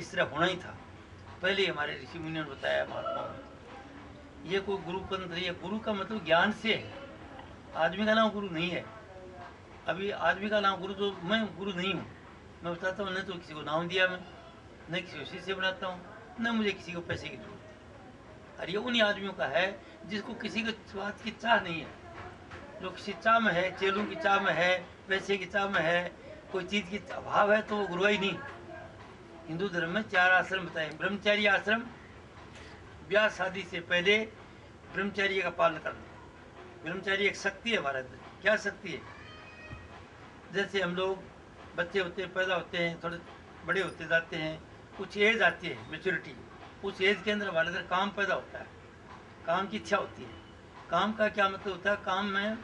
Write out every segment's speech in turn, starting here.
इस तरह होना ही था। पहले हमारे ऋषि मुनियों ने बताया, महात्माओं ने। ये कोई गुरुपंथ नहीं है। गुरु का मतलब ज्ञान से है, आदमी का नाम गुरु नहीं है। अभी आदमी का नाम गुरु, तो मैं गुरु नहीं हूँ। मैं बताता हूँ, न तो किसी को नाम दिया मैं, न किसी को शिष्य बनाता हूँ, न मुझे किसी को पैसे की जरूरत है। और ये उन्हीं आदमियों का है जिसको किसी को बात की चाह नहीं है, जो किसी चाह में है, चेलों की चाह में है, पैसे की चाह में है, कोई चीज़ की अभाव है, तो वो गुरु ही नहीं। हिंदू धर्म में 4 आश्रम बताए। ब्रह्मचारी आश्रम, ब्याह शादी से पहले ब्रह्मचर्य का पालन करना। ब्रह्मचर्य एक शक्ति है हमारे अंदर। क्या शक्ति है? जैसे हम लोग बच्चे होते हैं, पैदा होते हैं, थोड़े बड़े होते जाते हैं, कुछ एज आती है, मेच्योरिटी। उस एज के अंदर हमारे अंदर काम पैदा होता है, काम की इच्छा होती है। काम का क्या मतलब होता है? काम में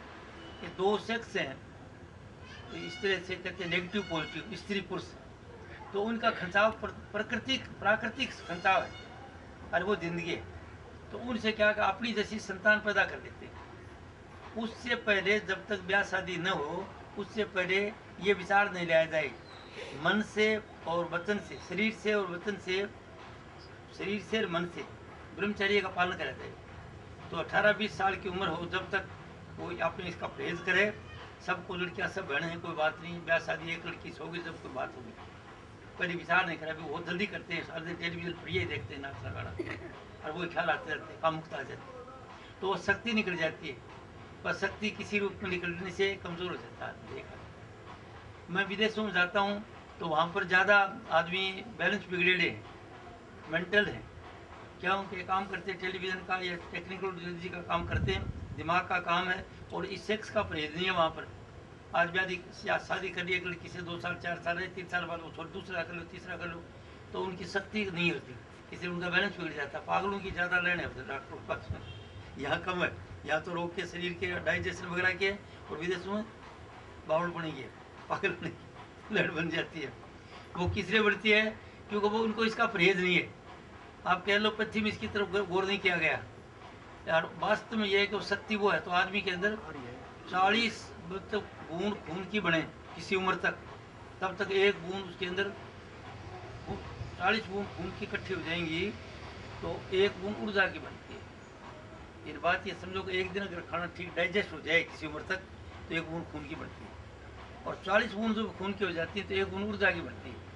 ये 2 सेक्स हैं, तो इस तरह से कहते हैं नेगेटिव पॉजिटिव, स्त्री पुरुष। तो उनका खिंचाव प्राकृतिक खिंचाव है, और वो जिंदगी है। तो उनसे क्या का अपनी जैसी संतान पैदा कर देते हैं। उससे पहले जब तक ब्याह शादी न हो, उससे पहले ये विचार नहीं लाया जाए मन से और वचन से, शरीर से और वचन से, शरीर से और मन से ब्रह्मचर्य का पालन करा जाए। तो 18-20 साल की उम्र हो, जब तक कोई अपने इसका परहेज करे। सबको लड़कियां सब बहन हैं, कोई बात नहीं, ब्याह शादी एक लड़की से होगी, सब कोई बात होगी, पहले विचार नहीं करा। वो जल्दी करते हैं, सारे दिन टेलीविजन पर यही देखते हैं, नाच गाना, और वो ख्याल आते रहते हैं, कामुकता आ जाती है। तो वो शक्ति निकल जाती है, पर शक्ति किसी रूप में निकलने से कमज़ोर हो जाता है। देखा, मैं विदेशों में जाता हूँ तो वहाँ पर ज़्यादा आदमी बैलेंस बिगड़े हैं, मेंटल हैं। क्या उनके काम करते हैं, टेलीविज़न का या टेक्निकल का काम करते हैं, दिमाग का काम है, और इस सेक्स का परहेज नहीं है वहाँ पर। आज भी शादी कर ली एक लड़की से, 2 साल 4 साल है, 3 साल बाद वो छोड़ दूसरा कर लो, तीसरा कर लो, तो उनकी शक्ति नहीं होती, इसलिए उनका बैलेंस बिगड़ जाता है। पागलों की ज़्यादा लेने होते डॉक्टर के पास में, यहाँ कम है। यहाँ तो रोग के, शरीर के डाइजेशन वगैरह के, और विदेशों में बावड़ बनेगी, पागल बनेगी, लड़ बन जाती है। वो किसलिए बढ़ती है? क्योंकि वो उनको इसका परहेज नहीं है। आप कह लो पश्चिम इसकी तरफ गौर नहीं किया गया यार। वास्तव में यह है कि वो शक्ति वो है। तो आदमी के अंदर 40 बूंद खून की बने किसी उम्र तक, तब तक एक बूंद उसके अंदर 40 बूंद खून की इकट्ठी हो जाएंगी, तो एक बूंद ऊर्जा की बनती है। ये बात ये समझो कि एक दिन अगर खाना ठीक डाइजेस्ट हो जाए किसी उम्र तक, तो एक बूंद खून की बनती है। और 40 बूंद जो खून की हो जाती है, तो एक बूंद ऊर्जा की बनती है।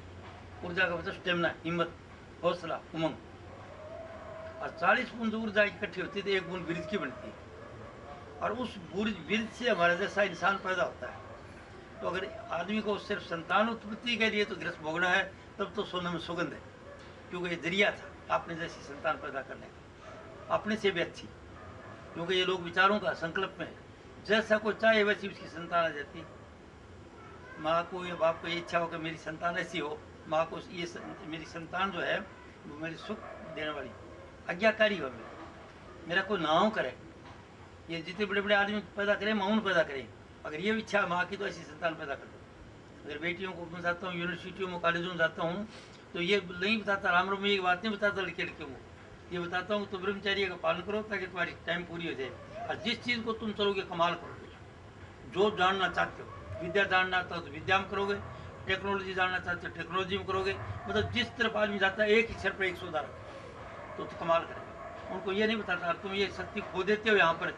ऊर्जा का मतलब स्टेमिना, हिम्मत, हौसला, उमंग। और 40 बूंद ऊर्जा इकट्ठी होती है, तो एक बूंद वीर्य की बनती है। और उस वीर्य से हमारे जैसा इंसान पैदा होता है। तो अगर आदमी को सिर्फ संतान उत्पत्ति के लिए तो गृहस्थ भोगना है, तब तो सोने में सुगंध है, क्योंकि ये जरिया था आपने जैसी संतान पैदा करने का, अपने से भी अच्छी। क्योंकि ये लोग विचारों का संकल्प में, जैसा कोई चाहे वैसी उसकी संतान आ जाती है। माँ को या बाप को ये इच्छा हो कि मेरी संतान ऐसी हो, माँ को ये मेरी संतान जो है वो मेरी सुख देने वाली, आज्ञाकारी हो, मेरा कोई नाम करे। ये जितने बड़े बड़े आदमी पैदा करें, माउन पैदा करें, अगर ये इच्छा माँ की, तो ऐसी संतान पैदा कर दो। अगर बेटियों को मैं जाता हूँ, यूनिवर्सिटियों में, कॉलेजों में जाता हूँ, तो ये नहीं बताता, राम राम ये बात नहीं बताता लड़के लड़के को, ये बताता हूँ तो ब्रह्मचर्य का पालन करो, ताकि तुम्हारी टाइम पूरी हो जाए। और जिस चीज़ को तुम चलोगे कमाल करोगे, जो जानना चाहते हो, विद्या जानना चाहते हो विद्या में करोगे, टेक्नोलॉजी जानना चाहते हो टेक्नोलॉजी में करोगे। मतलब जिस तरफ आदमी जाता है, एक ही सर पर 100 दार, तो कमाल करेगा। उनको ये नहीं बताता तुम ये शक्ति खो देते हो यहाँ पर,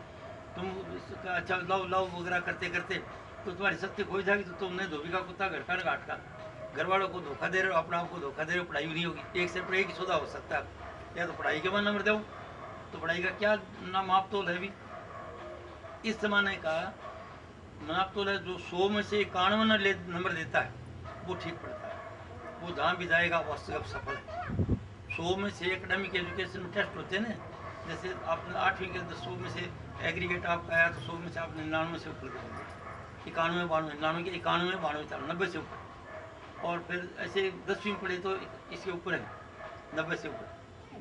तुम अच्छा लव लव वगैरह करते करते तो तुम्हारी शक्ति खो जाएगी, तो तुमने धोबी का कुत्ता घर का घाट का, घर वालों को धोखा दे रहे हो, अपने आप को धोखा दे रहे हो। पढ़ाई भी नहीं होगी, एक से पर एक ही सौदा हो सकता है, या तो पढ़ाई के बाद नंबर दो, तो पढ़ाई का क्या नाम आप तो है भी। इस जमाने का नाप तो है, जो 100 में से 91 नंबर देता है वो ठीक पढ़ता है, वो जहाँ भी जाएगा वो सफल है। 100 में से एकेडमिक एजुकेशन में टेस्ट होते हैं ना, जैसे आपने 8वीं के 100 में से एग्रीगेट आपका आया, तो 100 में से आप 99 से ऊपर करेंगे, 91 92 99 के 91 92 90 से ऊपर। और फिर ऐसे 10वीं में पढ़े तो इसके ऊपर है 90 से ऊपर,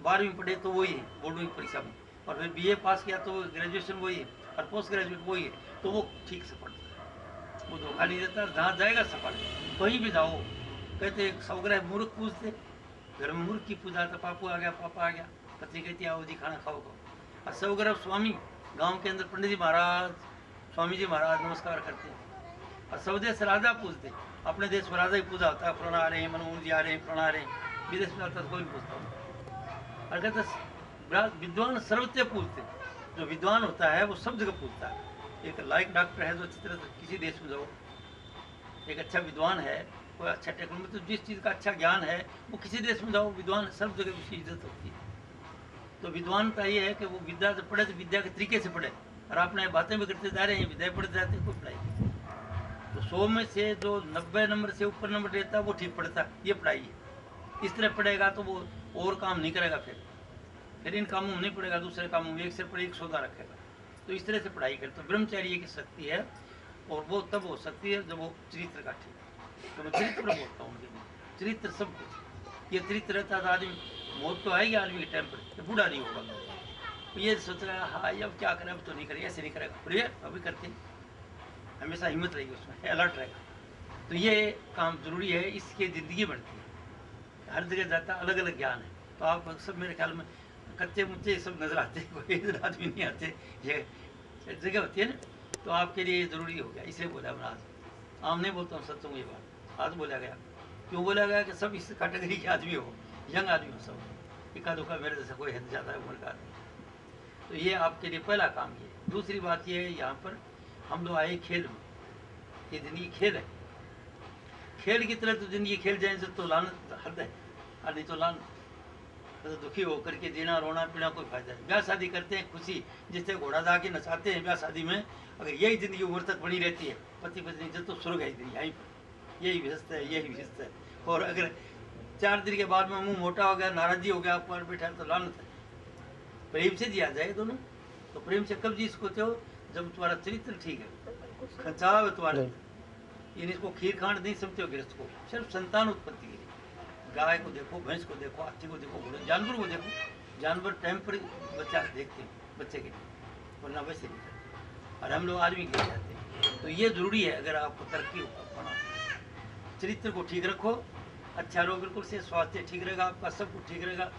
12वीं में पढ़े तो वही है बोर्ड की परीक्षा में, और फिर BA पास किया तो ग्रेजुएशन वही है, और पोस्ट ग्रेजुएट वही है, तो वो ठीक से पढ़ता है, वो धोखा नहीं देता, जहाँ जाएगा सफल। कहीं भी जाओ, कहते 100 ग्रह मूर्ख पूछते, घर में मूर्ख की पूजा, तो पापू आ गया, पापा आ गया, पत्नी कहती आओ जी खाना खाओ खाओ। और 100 ग्रह स्वामी, गाँव के अंदर पंडित जी महाराज, स्वामी जी महाराज नमस्कार करते हैं। और सब देश राजा पूजते, अपने देश में राजा ही पूजा होता है, प्रण आ रहे हैं, मनमोहन जी आ रहे हैं, प्रण आ रहे हैं, विदेश में जाता तो कोई नहीं पूछता हूँ। और कहते विद्वान सर्वत्र पूछते, जो विद्वान होता है वो सब जगह पूछता है। एक लाइक डॉक्टर है जो अच्छी तरह से किसी देश में जाओ, एक अच्छा विद्वान है, कोई अच्छा टेक्नोलॉजी, तो जिस चीज़ का अच्छा ज्ञान है वो किसी देश में जाओ, विद्वान सब जगह उसकी इज्जत होती है। तो विद्वानता ये है कि वो विद्या से पढ़े तो विद्या के तरीके से पढ़े, और आपने बातें भी करते जा रहे हैं, विद्या पढ़ते जाते हैं, कोई पढ़ाई नहीं। तो 100 में से जो 90 नंबर से ऊपर नंबर देता है वो ठीक पढ़ता है, ये पढ़ाई है। इस तरह पढ़ेगा तो वो और काम नहीं करेगा, फिर इन कामों में नहीं पढ़ेगा, दूसरे कामों में एक से पढ़े एक सौदा रखेगा। तो इस तरह से पढ़ाई करे तो ब्रह्मचर्य की शक्ति है, और वो तब हो सकती है जब वो चरित्र का ठीक है। तो मैं चरित्र बोलता हूँ उनके लिए, चरित्र सब कुछ। ये चरित्र रहता तो आदमी, मौत तो आएगी आदमी के टाइम पर, तो बूढ़ा नहीं होगा। तो ये सोच रहा है हाँ अब क्या करें, अब तो नहीं करेगा, ऐसे नहीं करेगा, पर ये अभी करते हैं, हमेशा हिम्मत रहेगी उसमें, अलर्ट रहेगा। तो ये काम जरूरी है, इसकी ज़िंदगी बढ़ती है। हर जगह जाता अलग अलग ज्ञान है। तो आप सब मेरे ख्याल में कच्चे मुच्चे सब नजर आते हैं, कोई आदमी नहीं आते, ये जगह होती है ना। तो आपके लिए ज़रूरी हो गया, इसलिए बोला मैं आज। आम नहीं बोलता हूँ, सच हूँ ये बात, आज बोला गया। क्यों बोला गया कि सब इस कैटेगरी के आदमी हो, यंग आदमी हो सब, इक्का दुक्का मेरे जैसा कोई है ज़्यादा उम्र का आदमी। तो ये आपके लिए पहला काम ये। दूसरी बात ये है, यहाँ पर हम लोग आए खेल में, ये ज़िंदगी खेल है, खेल की तरह तो ज़िंदगी खेल जाए तो लानत हद है, और नहीं तो लानत। तो दुखी होकर के जीना रोना पीना कोई फायदा नहीं। ब्याह शादी करते हैं खुशी, जिससे घोड़ा जाके नचाते हैं ब्याह शादी में, अगर यही ज़िंदगी उम्र तक बनी रहती है, पति पत्नी इज्जत तो स्वर्ग है यहीं पर, यही व्यस्त है, यही व्यस्त है। और अगर 4 दिन के बाद में मुंह मोटा हो गया, नाराज़गी हो गया, आपको बैठा तो लानत है। प्रेम से जिया जाए दोनों। तो प्रेम से कब जी सकते हो, जब तुम्हारा चरित्र ठीक है, खचाव है तुम्हारे, यानी इसको खीर खांड नहीं समझते हो गृहस्थ को, सिर्फ संतान उत्पत्ति के लिए। गाय को देखो, भैंस को देखो, हाथी को देखो, जानवर को देखो, जानवर टाइम पर बच्चा देखते हैं बच्चे के, वरना वैसे नहीं करते, और हम लोग आदमी के लिए जाते हैं। तो ये ज़रूरी है, अगर आपको तरक्की होना, चरित्र को ठीक रखो, अच्छा रहो, बिल्कुल से स्वास्थ्य ठीक रहेगा आपका, सब कुछ ठीक रहेगा,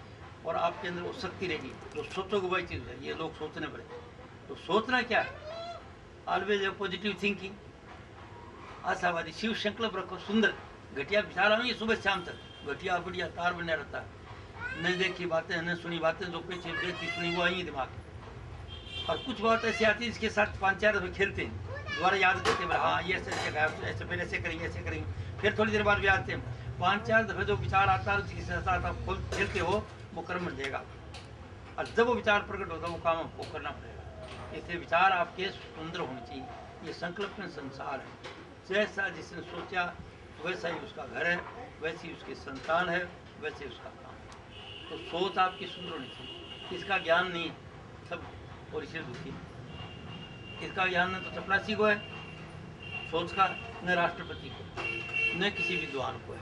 और आपके अंदर वो शक्ति रहेगी। जो सोचोगे वही चीज़ है, ये लोग सोचने पड़े। तो सोचना क्या है, ऑलवेज पॉजिटिव थिंकिंग, आशावादी, शिव संकल्प रखो, सुंदर घटिया विचार आएंगे सुबह शाम तक, घटिया बढ़िया तार बना रहता है, नहीं देखी बातें, नहीं सुनी बातें, जो पीछे देखी सुनी वो आएंगी दिमाग में। और कुछ बात ऐसी आती है जिसके साथ 5-4 दफे खेलते हैं, दोबारा याद करते हैं, हाँ ये ऐसे फिर ऐसे करेंगे, ऐसे करेंगे, फिर थोड़ी देर बाद भी आते हैं। 5-4 दफे जो विचार आता है जिसके साथ आप खुद खेलते हो, वो कर्म बन जाएगा, और जब वो विचार प्रकट होता है वो काम आपको करना पड़ेगा। इसलिए विचार आपके सुंदर होने चाहिए, ये संकल्प में संसार है। जैसा जिसने सोचा वैसा ही उसका घर है, वैसी उसकी संतान है, वैसे उसका काम है। तो सोच आपकी सुंदर होनी चाहिए। इसका ज्ञान नहीं है सब, और इसलिए दुखी है। इसका ज्ञान न तो चपरासी को है सोच का, न राष्ट्रपति को, न किसी विद्वान को है,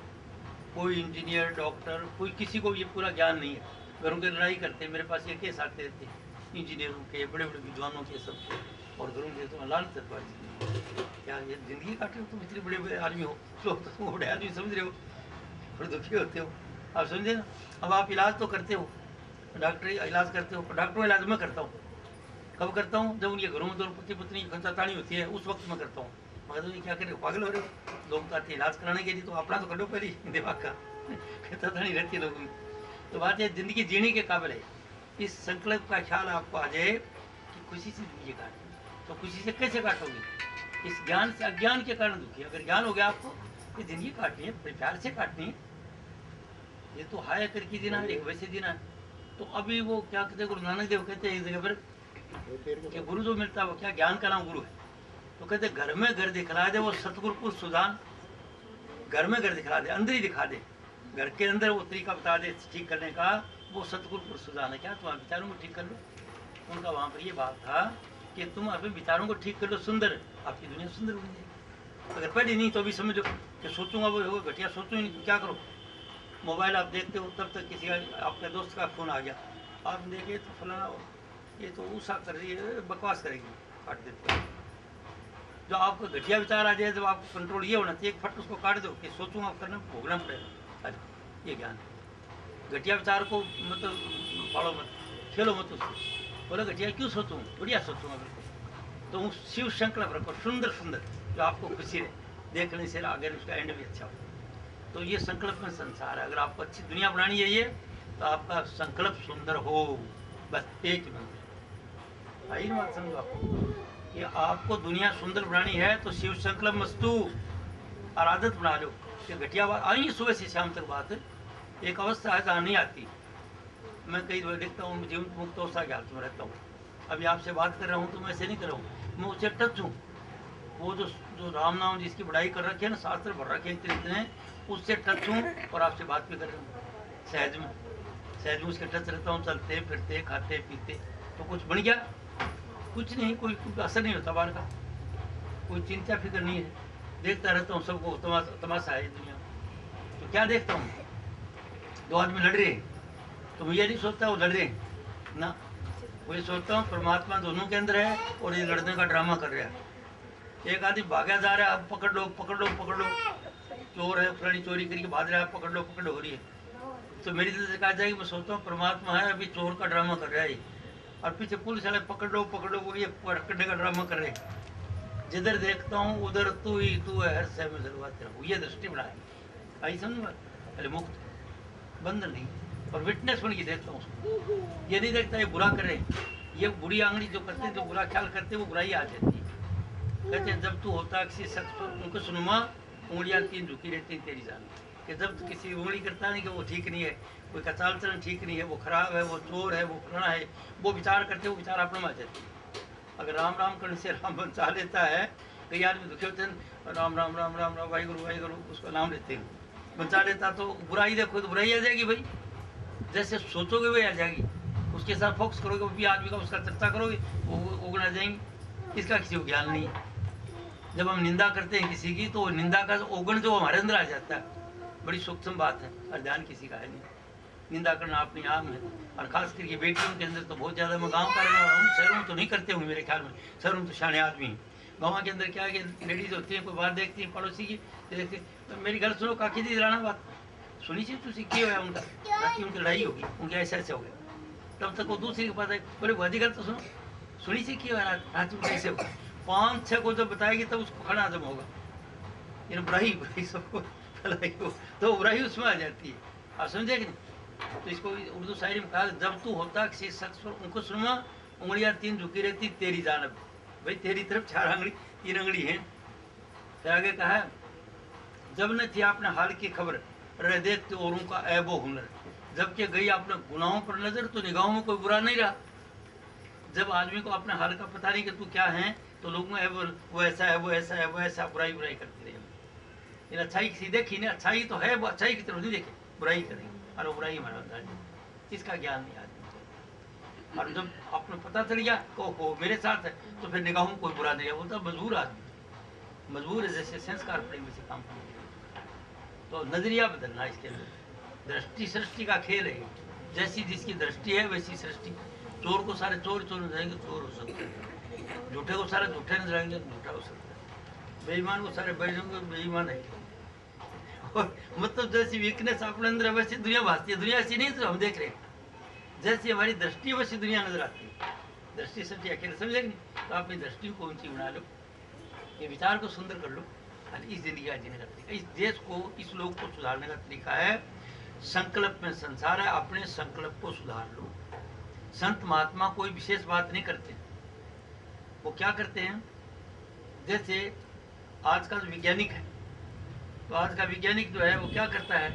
कोई इंजीनियर डॉक्टर कोई किसी को ये पूरा ज्ञान नहीं है। घरों की लड़ाई करते हैं, मेरे पास ये केस आते रहते हैं इंजीनियरों के, बड़े बड़े विद्वानों के, सबके, और घरों के तो लानत है, क्या ये जिंदगी काट रहे हो, तुम इतने बड़े बड़े आदमी हो, लोग तो तुम बड़े आदमी समझ रहे हो, और दुखी होते हो, आप समझे ना। अब आप इलाज तो करते हो, डॉक्टरी इलाज करते हो, डॉक्टर इलाज मैं करता हूँ, कब करता हूँ, जब उनके घरों में दोनों पति पत्नी खंचातानी होती है, उस वक्त मैं करता हूँ। मगर तो ये क्या करे, पागल हो रहे हो, लोग कहते इलाज कराने के लिए तो अपना तो करो पहले दिमाग का, खंचातानी रहती है लोगों की। तो बात है जिंदगी जीने के काबिल है, इस संकल्प का ख्याल आपको आ जाए कि खुशी से जिंदगी काटनी, तो खुशी से कैसे काटोगे, इस ज्ञान से, अज्ञान के कारण दुखी। अगर ज्ञान हो गया आपको कि जिंदगी काटनी है, प्यार से काटनी है, ये तो हाय करके जीना है, एक वैसे जीना है। तो अभी वो क्या कहते हैं, गुरु नानक देव कहते हैं एक जगह पर कि गुरु जो मिलता है वो क्या, ज्ञान का नाम गुरु है। तो कहते घर में घर दिखला दे वो सतगुरु को सुजान, घर में घर दिखला दे, अंदर ही दिखा दे, घर के अंदर वो तरीका बता दे ठीक करने का, वो सतगुरु को सुजान है। क्या तुम्हारे विचारों को ठीक कर लो, उनका वहाँ पर ये बात था कि तुम अपने विचारों को ठीक कर लो, सुंदर आपकी दुनिया सुंदर बन जाएगी। अगर पहले नहीं तो अभी समझो कि सोचूंगा वो होगा घटिया, सोचूं ही नहीं तो क्या करो। मोबाइल आप देखते हो, तब तक किसी का आपके दोस्त का फ़ोन आ गया, आप देखे तो फलाना ये तो ऊषा कर रही है, बकवास करेगी, काट देते हो। जो आपको घटिया विचार आ जाए, जब आपको कंट्रोल ये होना चाहिए, एक फट उसको काट दो कि सोचूंगा करना भोगना पड़ेगा। अरे ये ज्ञान है। घटिया विचार को मतलब फॉलो मत, खेलो मत उसको, बोले घटिया क्यों सोचूं, बढ़िया सोचूंगा बिल्कुल। तो शिव संकल्प रखो, सुंदर सुंदर, जो आपको खुशी रहे, देखने से आगे उसका एंड भी अच्छा हो। तो ये संकल्प में संसार है। अगर आपको अच्छी दुनिया बनानी है ये, तो आपका संकल्प सुंदर हो, बस एक ही मंत्र। आई ना बात समझो आपको कि आपको दुनिया सुंदर बनानी है तो शिव संकल्प मस्तु और आदत बना लो। कि घटिया बात आई सुबह से शाम तक बात, एक अवस्था है जहाँ नहीं आती। मैं कई बार देखता हूँ जीवन मुक्त अवस्था के हालत में रहता हूँ। अभी आपसे बात कर रहा हूँ तो मैं ऐसे नहीं कर रहा हूँ, मैं उससे टच हूँ। वो जो राम नाम जिसकी बढ़ाई कर रखी है ना, शास्त्र भर रखे इतने, उससे टच हूँ और आपसे बात भी कर रहा हूँ। सहज में उसके टच रहता हूँ, चलते फिरते खाते पीते। तो कुछ बन गया? कुछ नहीं, कोई असर नहीं होता बाहर का, कोई चिंता फिक्र नहीं है। देखता रहता हूँ सबको, तमाशा है दुनिया। तो क्या देखता हूँ, दो आदमी लड़ रहे हैं तो मैं ये नहीं सोचता वो लड़ रहे हैं ना, वो ये सोचता हूँ परमात्मा दोनों के अंदर है और ये लड़ने का ड्रामा कर रहा है। एक आदमी भागा जा रहा है, अब पकड़ लो पकड़ लो पकड़ लो, चोर है फलानी चोरी करके भाग रहा है, पकड़ लो हो रही है। तो मेरी दिल से कहा जाएगी, मैं सोचता हूँ परमात्मा है अभी चोर का ड्रामा कर रहा है, और पीछे पुलिस वाले पकड़ लो वो ये पकड़ने का ड्रामा कर रहे हैं। जिधर देखता हूँ उधर तू ही तू है, हर समय में जलवाते रहो। ये दृष्टि बनाए, आई समझ में? अरे मुक्त बंधन नहीं, और विटनेस बन के देखता हूँ उसको। ये नहीं देखता ये बुरा करे, ये बुरी आंगली जो करते हैं, जो बुरा ख्याल करते हैं, वो बुराई आ जाती है। कहते हैं जब तू होता किसी शख्स पर उनको सुनुमा, उंगलियां तीन झुकी रहती हैं तेरी जान। कि जब तो किसी उंगली करता नहीं कि वो ठीक नहीं है, कोई का चाल चलन ठीक नहीं है, वो खराब है, वो चोर है, वो फलाना है, वो विचार करते, वो विचार अपने में आ जाते हैं। अगर राम राम करने से राम बचा लेता है, कई आदमी दुखी होते हैं, राम राम राम राम राम वाहिगुरु उसका नाम लेते हैं, बचा लेता। तो बुराई देखो तो बुराई आ जाएगी भाई, जैसे सोचोगे वही आ जाएगी। उसके साथ फोकस करोगे, भी आदमी का उसका चर्चा करोगे, वो उगना जाएंगे। इसका किसी को ज्ञान नहीं है। जब हम निंदा करते हैं किसी की, तो निंदा का ओगण जो हमारे अंदर आ जाता है, बड़ी सूक्ष्म बात है, और ध्यान किसी का है नहीं। निंदा करना अपनी आम है, और खास करके बेटियों के अंदर तो बहुत ज़्यादा। मैं गाँव का रहने वाला हूँ, शहरों में तो नहीं करते हूँ मेरे ख्याल में, शहरों में तो शाने आदमी हैं। गाँव के अंदर क्या है कि लेडीज होती हैं, कोई बात देखती हैं पड़ोसी की, देखते तो मेरी घर सुनो काकी दी दिलाना बात सुनी सी तुझे क्यों है उनका, राती उनकी लड़ाई होगी, उनके ऐसे हो गए। तब तक वो दूसरी के पास आए, बोले भाजी घर तो सुनो सुनी सी क्यों है रात में कैसे होगा। 5-6 को जब बताएगी तब उसको खड़ा जब होगा, बुराई सबको फैलाई हो, तो बुराई उसमें आ जाती है। आप समझे कि नहीं? तो इसको उर्दू शायरी में कहा, जब तू होता किसी शख्स पर उनको सुनवा, उंगलियां तीन झुकी रहती तेरी जानब। भाई तेरी तरफ 4 आंगली 3 आंगली है। फिर आगे कहा, जब न थी आपने हाल की खबर, रह देखते औरों का ऐबो हुनर। जबकि गई आपने गुनाहों पर नजर, तो निगाहों में कोई बुरा नहीं रहा। जब आदमी को अपने हाल का पता नहीं कि तू क्या है, तो लोग में वो ऐसा है, वो ऐसा है, वो ऐसा, बुराई करते रहे। इन अच्छाई किसी देखी नहीं, अच्छाई तो है, वो अच्छाई की तरफ नहीं देखे, बुराई करेंगे, और वो बुराई हमारा होता है। इसका ज्ञान नहीं आदमी को। और जब आपने पता चल गया को मेरे साथ है, तो फिर निगाहों में कोई बुरा नहीं है। वो तो मजबूर आदमी, मजबूर है, जैसे संस्कार प्रेम से काम करने। तो नजरिया बदलना इसके अंदर। दृष्टि सृष्टि का खेल है, जैसी जिसकी दृष्टि है वैसी सृष्टि। चोर को सारे चोर नजर आएंगे, चोर हो सकते हैं। झूठे को सारे झूठे नजर आएंगे, झूठा हो सकता है। बेईमान को सारे बेईमान है। और मतलब जैसी वीकनेस अपने अंदर है वैसी दुनिया भासती है। दुनिया ऐसी नहीं तो हम देख रहे हैं, जैसी हमारी दृष्टि है वैसी दुनिया नजर आती है। दृष्टि सृष्टि अकेले समझेगी नहीं, तो अपनी दृष्टि को ऊंची बना लो, ये विचार को सुंदर कर लो, और इस जिंदगी का जीने का तरीका, इस देश को, इस लोग को सुधारने का तरीका है संकल्प में संसार है। अपने संकल्प को सुधार लो। संत महात्मा कोई विशेष बात नहीं करते, वो क्या करते हैं, जैसे आज का वैज्ञानिक है, तो आज का वैज्ञानिक जो है वो क्या करता है,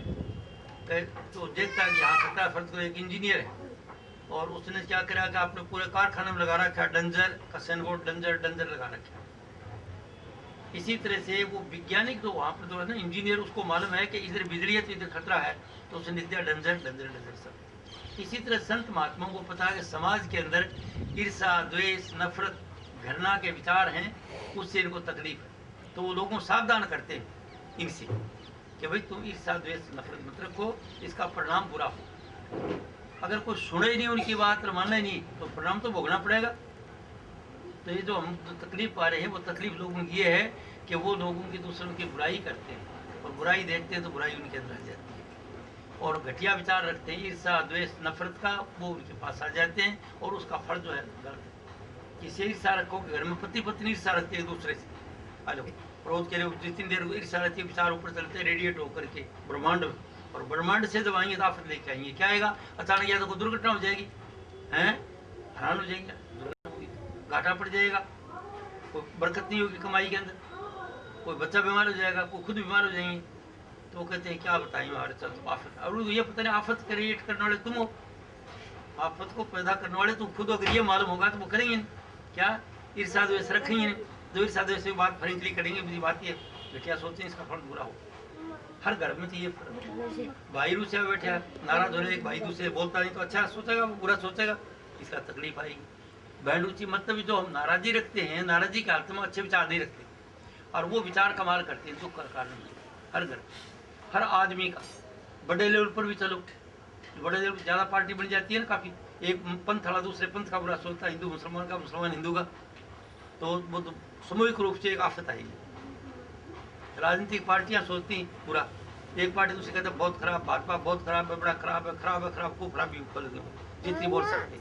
तो देखता है कि यहाँ करता है, फर्ज को एक इंजीनियर है, और उसने क्या करा कि आपने पूरे कारखाने में लगा रखा है डंजर का साइन बोर्ड, डंजर लगा रखा है। इसी तरह से वो वैज्ञानिक जो वहाँ पर जो है ना इंजीनियर, उसको मालूम है कि इधर बिजली है तो इधर खतरा है, तो उसने लिख दिया डंजर सब। इसी तरह संत महात्माओं को पता है कि समाज के अंदर ईर्षा, द्वेष, नफरत, घृणा के विचार हैं, उससे इनको तकलीफ है। तो वो लोगों को सावधान करते हैं इनसे कि भाई तुम ईर्षा, द्वेष, नफरत मत रखो, इसका परिणाम बुरा हो। अगर कोई सुने ही नहीं उनकी बात और माने नहीं, तो परिणाम तो भोगना पड़ेगा। तो ये जो हम तकलीफ पा रहे हैं, वो तकलीफ लोगों की ये है कि वो लोगों की दूसरों की बुराई करते हैं, और बुराई देखते हैं तो बुराई उनके अंदर आ जाती है, और घटिया विचार रखते हैं, ईर्षा, द्वेष, नफरत का, वो उनके पास आ जाते हैं, और उसका फल जो है गलत है। किसी ईर्षा रखो कि घर में पति पत्नी ईर्षा रखते हैं एक दूसरे से, हेलो, रोज के लिए जितनी देर ईर्षा रहती है विचार ऊपर चलते रेडिएट होकर के ब्रह्मांड में, और ब्रह्मांड से जब आएंगे तो आफत लेके आएंगे। क्या आएगा? अचानक या तो कोई दुर्घटना हो जाएगी, हैं हैरान हो जाएंगे, दुर्घटना होगी, घाटा पड़ जाएगा, कोई बरकत नहीं होगी कमाई के अंदर, कोई बच्चा बीमार हो जाएगा, कोई खुद बीमार हो जाएंगे। तो वो कहते हैं क्या बताएं हमारे साथ तो आफत। और ये पता नहीं आफत क्रिएट करने वाले तुम हो, आफत को पैदा करने वाले तुम खुद हो। अगर ये मालूम होगा तो वो करेंगे नहीं। क्या ईर्षा द्वेष रखेंगे नहीं, जो ईर्षा द्वेष से बात फ्रेंकली करेंगे, मेरी बात ये बेटिया सोचते हैं इसका फल बुरा हो। हर घर में तो ये भाई रूस से बैठा नाराज हो रहे, एक भाई दूसरे बोलता नहीं तो अच्छा सोचेगा, वो बुरा सोचेगा, इसका तकलीफ आएगी। बहन रुचि मतलब जो हम नाराजी रखते हैं, नाराजी के हालत में अच्छे विचार नहीं रखते, और वो विचार कमाल करते हैं दुख का कारण है। हर घर, हर आदमी का, बड़े लेवल पर भी चलो, बड़े लेवल पर ज़्यादा पार्टी बन जाती है ना काफ़ी, एक पंथ वाला दूसरे पंथ का बुरा सोचता है, हिंदू मुसलमान का, मुसलमान हिंदू का, तो वो तो सामूहिक रूप से एक आफत आएगी। राजनीतिक पार्टियां सोचती पूरा, एक पार्टी दूसरी कहते बहुत खराब, भाजपा बहुत खराब है, बड़ा खराब है, खराब है, खराब, खूब खराबी जितनी बोल सकते,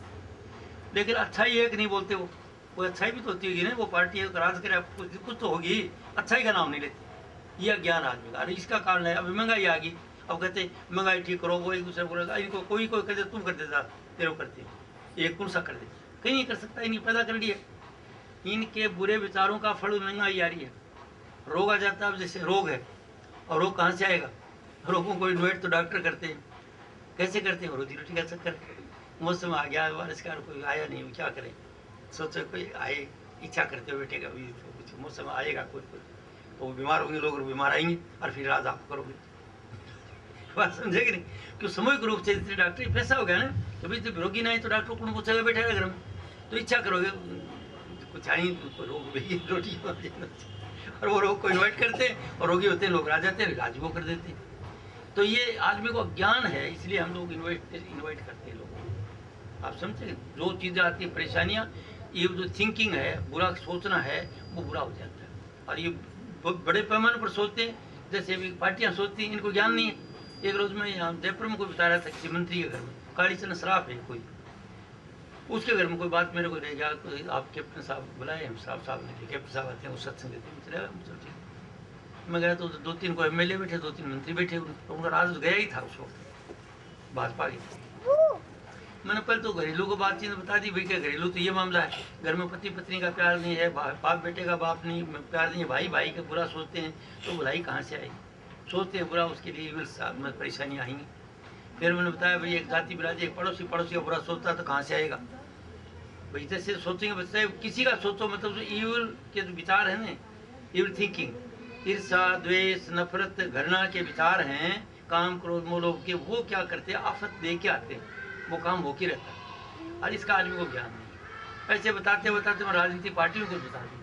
लेकिन अच्छाई एक नहीं बोलते। वो कोई अच्छाई भी तो होती होगी ना, वो पार्टी है राज करे कुछ तो होगी, अच्छाई का नाम नहीं लेते। ये अज्ञान आदमी का, अरे इसका कारण है अभी महंगाई आ गई, अब कहते महंगाई ठीक करो, वो एक दूसरे को, इनको कोई कोई कहते तुम कर देता, तेरे को करते, एक कौन सा कर दे, कहीं नहीं कर सकता, इन्हीं पैदा कर दिया। इनके बुरे विचारों का फल महंगाई आ रही है, रोग आ जाता है। अब जैसे रोग है, और रोग कहाँ से आएगा? रोगों को इन्वाइट तो डॉक्टर करते हैं, कैसे करते हैं? रोजी रोटी का चक्कर, मौसम आ गया बारिश का, कोई आया नहीं, क्या करें, सोचो कोई आए, इच्छा करते हो बेटे का भी कुछ मौसम आएगा, कोई तो वो बीमार होंगे लोग, बीमार आएंगे, और फिर राज आप करोगे। बात समझेगी नहीं? क्यों सामूहिक रूप से इतने डॉक्टर पैसा हो गया ना, तो भाई जब रोगी नहीं तो डॉक्टर कौन पूछेगा बैठेगा घर में, तो इच्छा करोगे कुछ आई रोग रोटी, और वो रोग को इन्वाइट करते हैं, और रोगी होते हैं लोग आ जाते हैं, इलाज वो कर देते हैं। तो ये आदमी को ज्ञान है, इसलिए हम लोग इन्वाइट करते हैं लोगों को। आप समझे? जो चीज़ें आती है परेशानियाँ, ये जो थिंकिंग है, बुरा सोचना है, वो बुरा हो जाता है। और ये बड़े पैमाने पर सोचते हैं, जैसे अभी पार्टियाँ सोचती हैं, इनको ज्ञान नहीं है। एक रोज में यहाँ जयपुर में कोई बता रहा था किसी मंत्री के घर में काली चंद श्राप है कोई, उसके घर में कोई बात मेरे को रह गया, आप कैप्टन साहब बुलाए, हम साहब ने, कैप्टन साहब आते हैं, वो सत्संग देते हैं, चलो ठीक। मैं गया तो 2-3 को एमएलए बैठे, 2-3 मंत्री बैठे, तो उनका राज गया ही था उस वक्त भाजपा की। मैंने पहले तो घरेलू को बातचीत बता दी, भाई क्या घरेलू तो ये मामला है, घर में पति पत्नी का प्यार नहीं है, बाप बेटे का बाप नहीं प्यार नहीं है, भाई भाई का बुरा सोचते हैं, तो बुराई कहाँ से आएगी? सोचते हैं बुरा, उसके लिए परेशानियाँ आएंगी। फिर मैंने बताया भाई एक जाति बिराजी, एक पड़ोसी का बुरा सोचता है तो कहाँ से आएगा भाई? जैसे सोचेंगे बच्चे, किसी का सोचो, मतलब जो ईविल के जो विचार है ना, ईविल थिंकिंग, ईर्षा द्वेष नफरत घृणा के विचार हैं, काम क्रोध मोह लोभ के, वो क्या करते हैं? आफत दे के आते हैं, वो काम हो के रहता है, और इसका आदमी को ज्ञान नहीं। ऐसे बताते बताते मैं राजनीतिक पार्टियों को बता दी,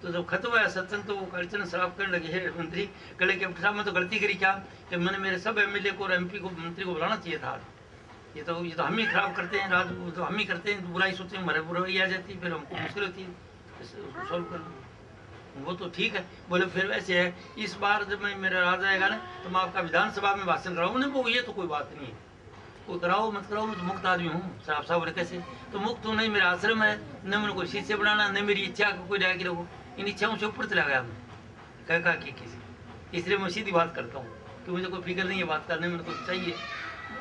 तो जब खत्म हुआ सत्संग तो वो कालीचरण शराब करने लगे, है मंत्री कहले कि साहब मैं तो गलती करी क्या कि मैंने मेरे सब एमएलए को और एमपी को मंत्री को बुलाना चाहिए था, ये तो हम ही खराब करते हैं, राज तो हम ही करते हैं, तो बुराई सोचते हैं, हमारे बुराई आ जाती है, फिर हमको मुश्किल होती है उसको सॉल्व करना। वो तो ठीक है, बोले फिर वैसे है, इस बार जब मैं मेरा राज आएगा ना तो मैं आपका विधानसभा में भाषण कराऊँ। नहीं वो ये तो कोई बात नहीं है, कोई कराओ मत कराओ, मैं तो मुक्त आदमी हूँ। शराब साहब बोले कैसे? तो मुक्त हूँ, नहीं मेरा आश्रम है, न मैंने कोई शिष्य बनाना, न मेरी इच्छा को कोई जाके रखो, इन इच्छाओं से ऊपर चला गया मैं कह कि किसी, इसलिए मैं सीधी बात करता हूँ कि मुझे कोई फिक्र नहीं है बात करने में, मेरे को चाहिए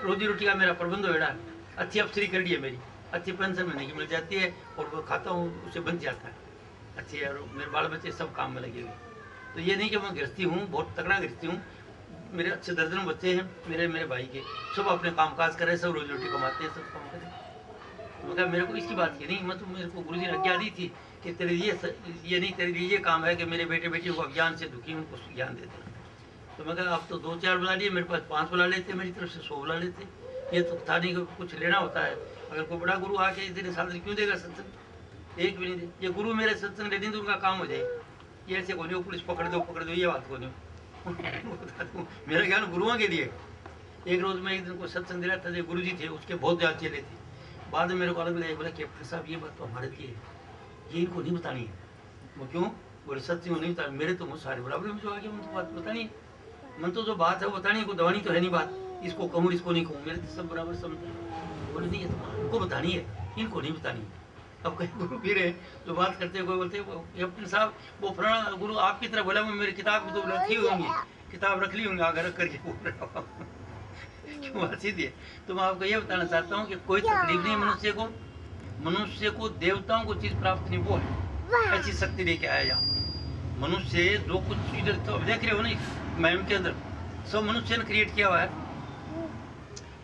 रोजी रोटी का मेरा प्रबंध हो रहा है, अच्छी अफसरी कर दी है मेरी, अच्छी पेंशन महीने की मिल जाती है, और वो खाता हूँ उसे बन जाता है अच्छी, और मेरे बाल बच्चे सब काम में लगे हुए। तो ये नहीं कि मैं गृहस्थी हूँ, बहुत तगड़ा गृहस्थी हूँ, मेरे अच्छे दर्जन बच्चे हैं, मेरे भाई के, सब अपने कामकाज कर रहे हैं, सब रोजी रोटी कमाते हैं, सब काम करें। मैं कहा मेरे को इसकी बात की नहीं, मैं तो मेरे को गुरु जी ने आज्ञा दी थी कि तेरे ये नहीं, तेरे लिए ये काम है कि मेरे बेटे बेटियों को अज्ञान से दुखी उनको ज्ञान देते। तो मैं कहा आप तो 2-4 बुला लिए, मेरे पास 5 बुला लेते, मेरी तरफ से 100 बुला लेते, ये तो था नहीं कुछ लेना होता है। अगर कोई बड़ा गुरु आके तेरे साथ क्यों देगा सत्संग, एक भी नहीं दे, ये गुरु मेरे सत्संग ले दी तो उनका काम हो जाए। ये ऐसे को नहीं पुलिस पकड़ दो ये बात को नहीं मेरा ज्ञान गुरुओं के लिए। एक रोज मैं एक दिन को सत्संग दे रहा था, जो गुरु जी थे उसके बहुत ज्यादा चेले थे, बाद में मेरे को अलग लगे, बोले कैप्टन साहब ये बात तो हमारे लिए है, ये इनको नहीं बतानी है। वो क्यों? बोले सत्य नहीं बता, मेरे तो मुझे सारे बराबर में जो आगे उनको बात बतानी है, मन तो जो बात है वो बतानी है, को दवानी तो है नहीं बात, इसको कहूँ इसको नहीं कहूँ, मेरे तो सब बराबर समझते। बोले नहीं है तो उनको बतानी है, इनको नहीं बतानी है। अब कई गुरु फिर है जो बात करते हैं, कोई बोलते हैं कैप्टन साहब वो फलाना गुरु आपकी तरह बोला, मैं मेरी किताब की तो रखी होंगी, किताब रख ली होंगी आगे रख करके बोल रहे हो क्यों बात सीधी है। तो मैं आपको ये बताना चाहता हूँ कि कोई तकलीफ नहीं मनुष्य को, मनुष्य को देवताओं को चीज प्राप्त नहीं, वो है ऐसी शक्ति लेके आया यहाँ। मनुष्य जो कुछ इधर तो देख रहे हो ना मैम के अंदर सब मनुष्य ने क्रिएट किया हुआ है,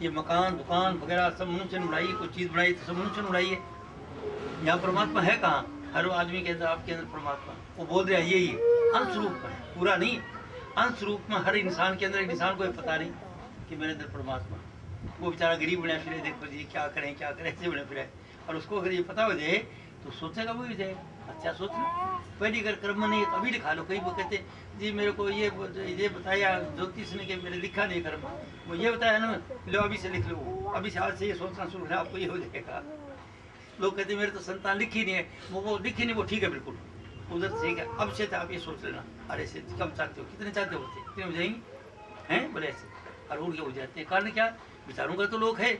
ये मकान दुकान वगैरह सब मनुष्य ने बनाई, कोई चीज बनाई तो सब मनुष्य ने बनाई है। यहाँ परमात्मा है कहाँ? हर आदमी के अंदर, आपके अंदर परमात्मा, वो बोल रहे हैं यही है अंश रूप में, पूरा नहीं अंश रूप में हर इंसान के अंदर। इंसान को ये पता नहीं कि मेरे अंदर परमात्मा, वो बेचारा गरीब बने फिरे, देखो जी क्या करें ऐसे बने फिरे, और उसको अगर ये पता हो जाए तो सोचेगा वो भी जाएगा। अच्छा सोच लो, पहली अगर कर्म नहीं है तो अभी लिखा लो। कई वो कहते जी मेरे को ये बताया ज्योतिष ने कि मेरे लिखा नहीं कर्म, वो ये बताया ना, लो अभी से लिख लो, अभी से आज से ये सोचना शुरू है आपको ये हो जाएगा। लोग कहते मेरे तो संतान लिखी नहीं है, वो लिखी नहीं, वो ठीक है बिल्कुल उधर ठीक है, अब से आप ये सोच लेना, अरे से कब चाहते हो, कितने चाहते हो, कितने हो जाएंगे हैं बोले ऐसे, और उड़ के हो जाते हैं। कारण क्या, विचारों का तो लोग है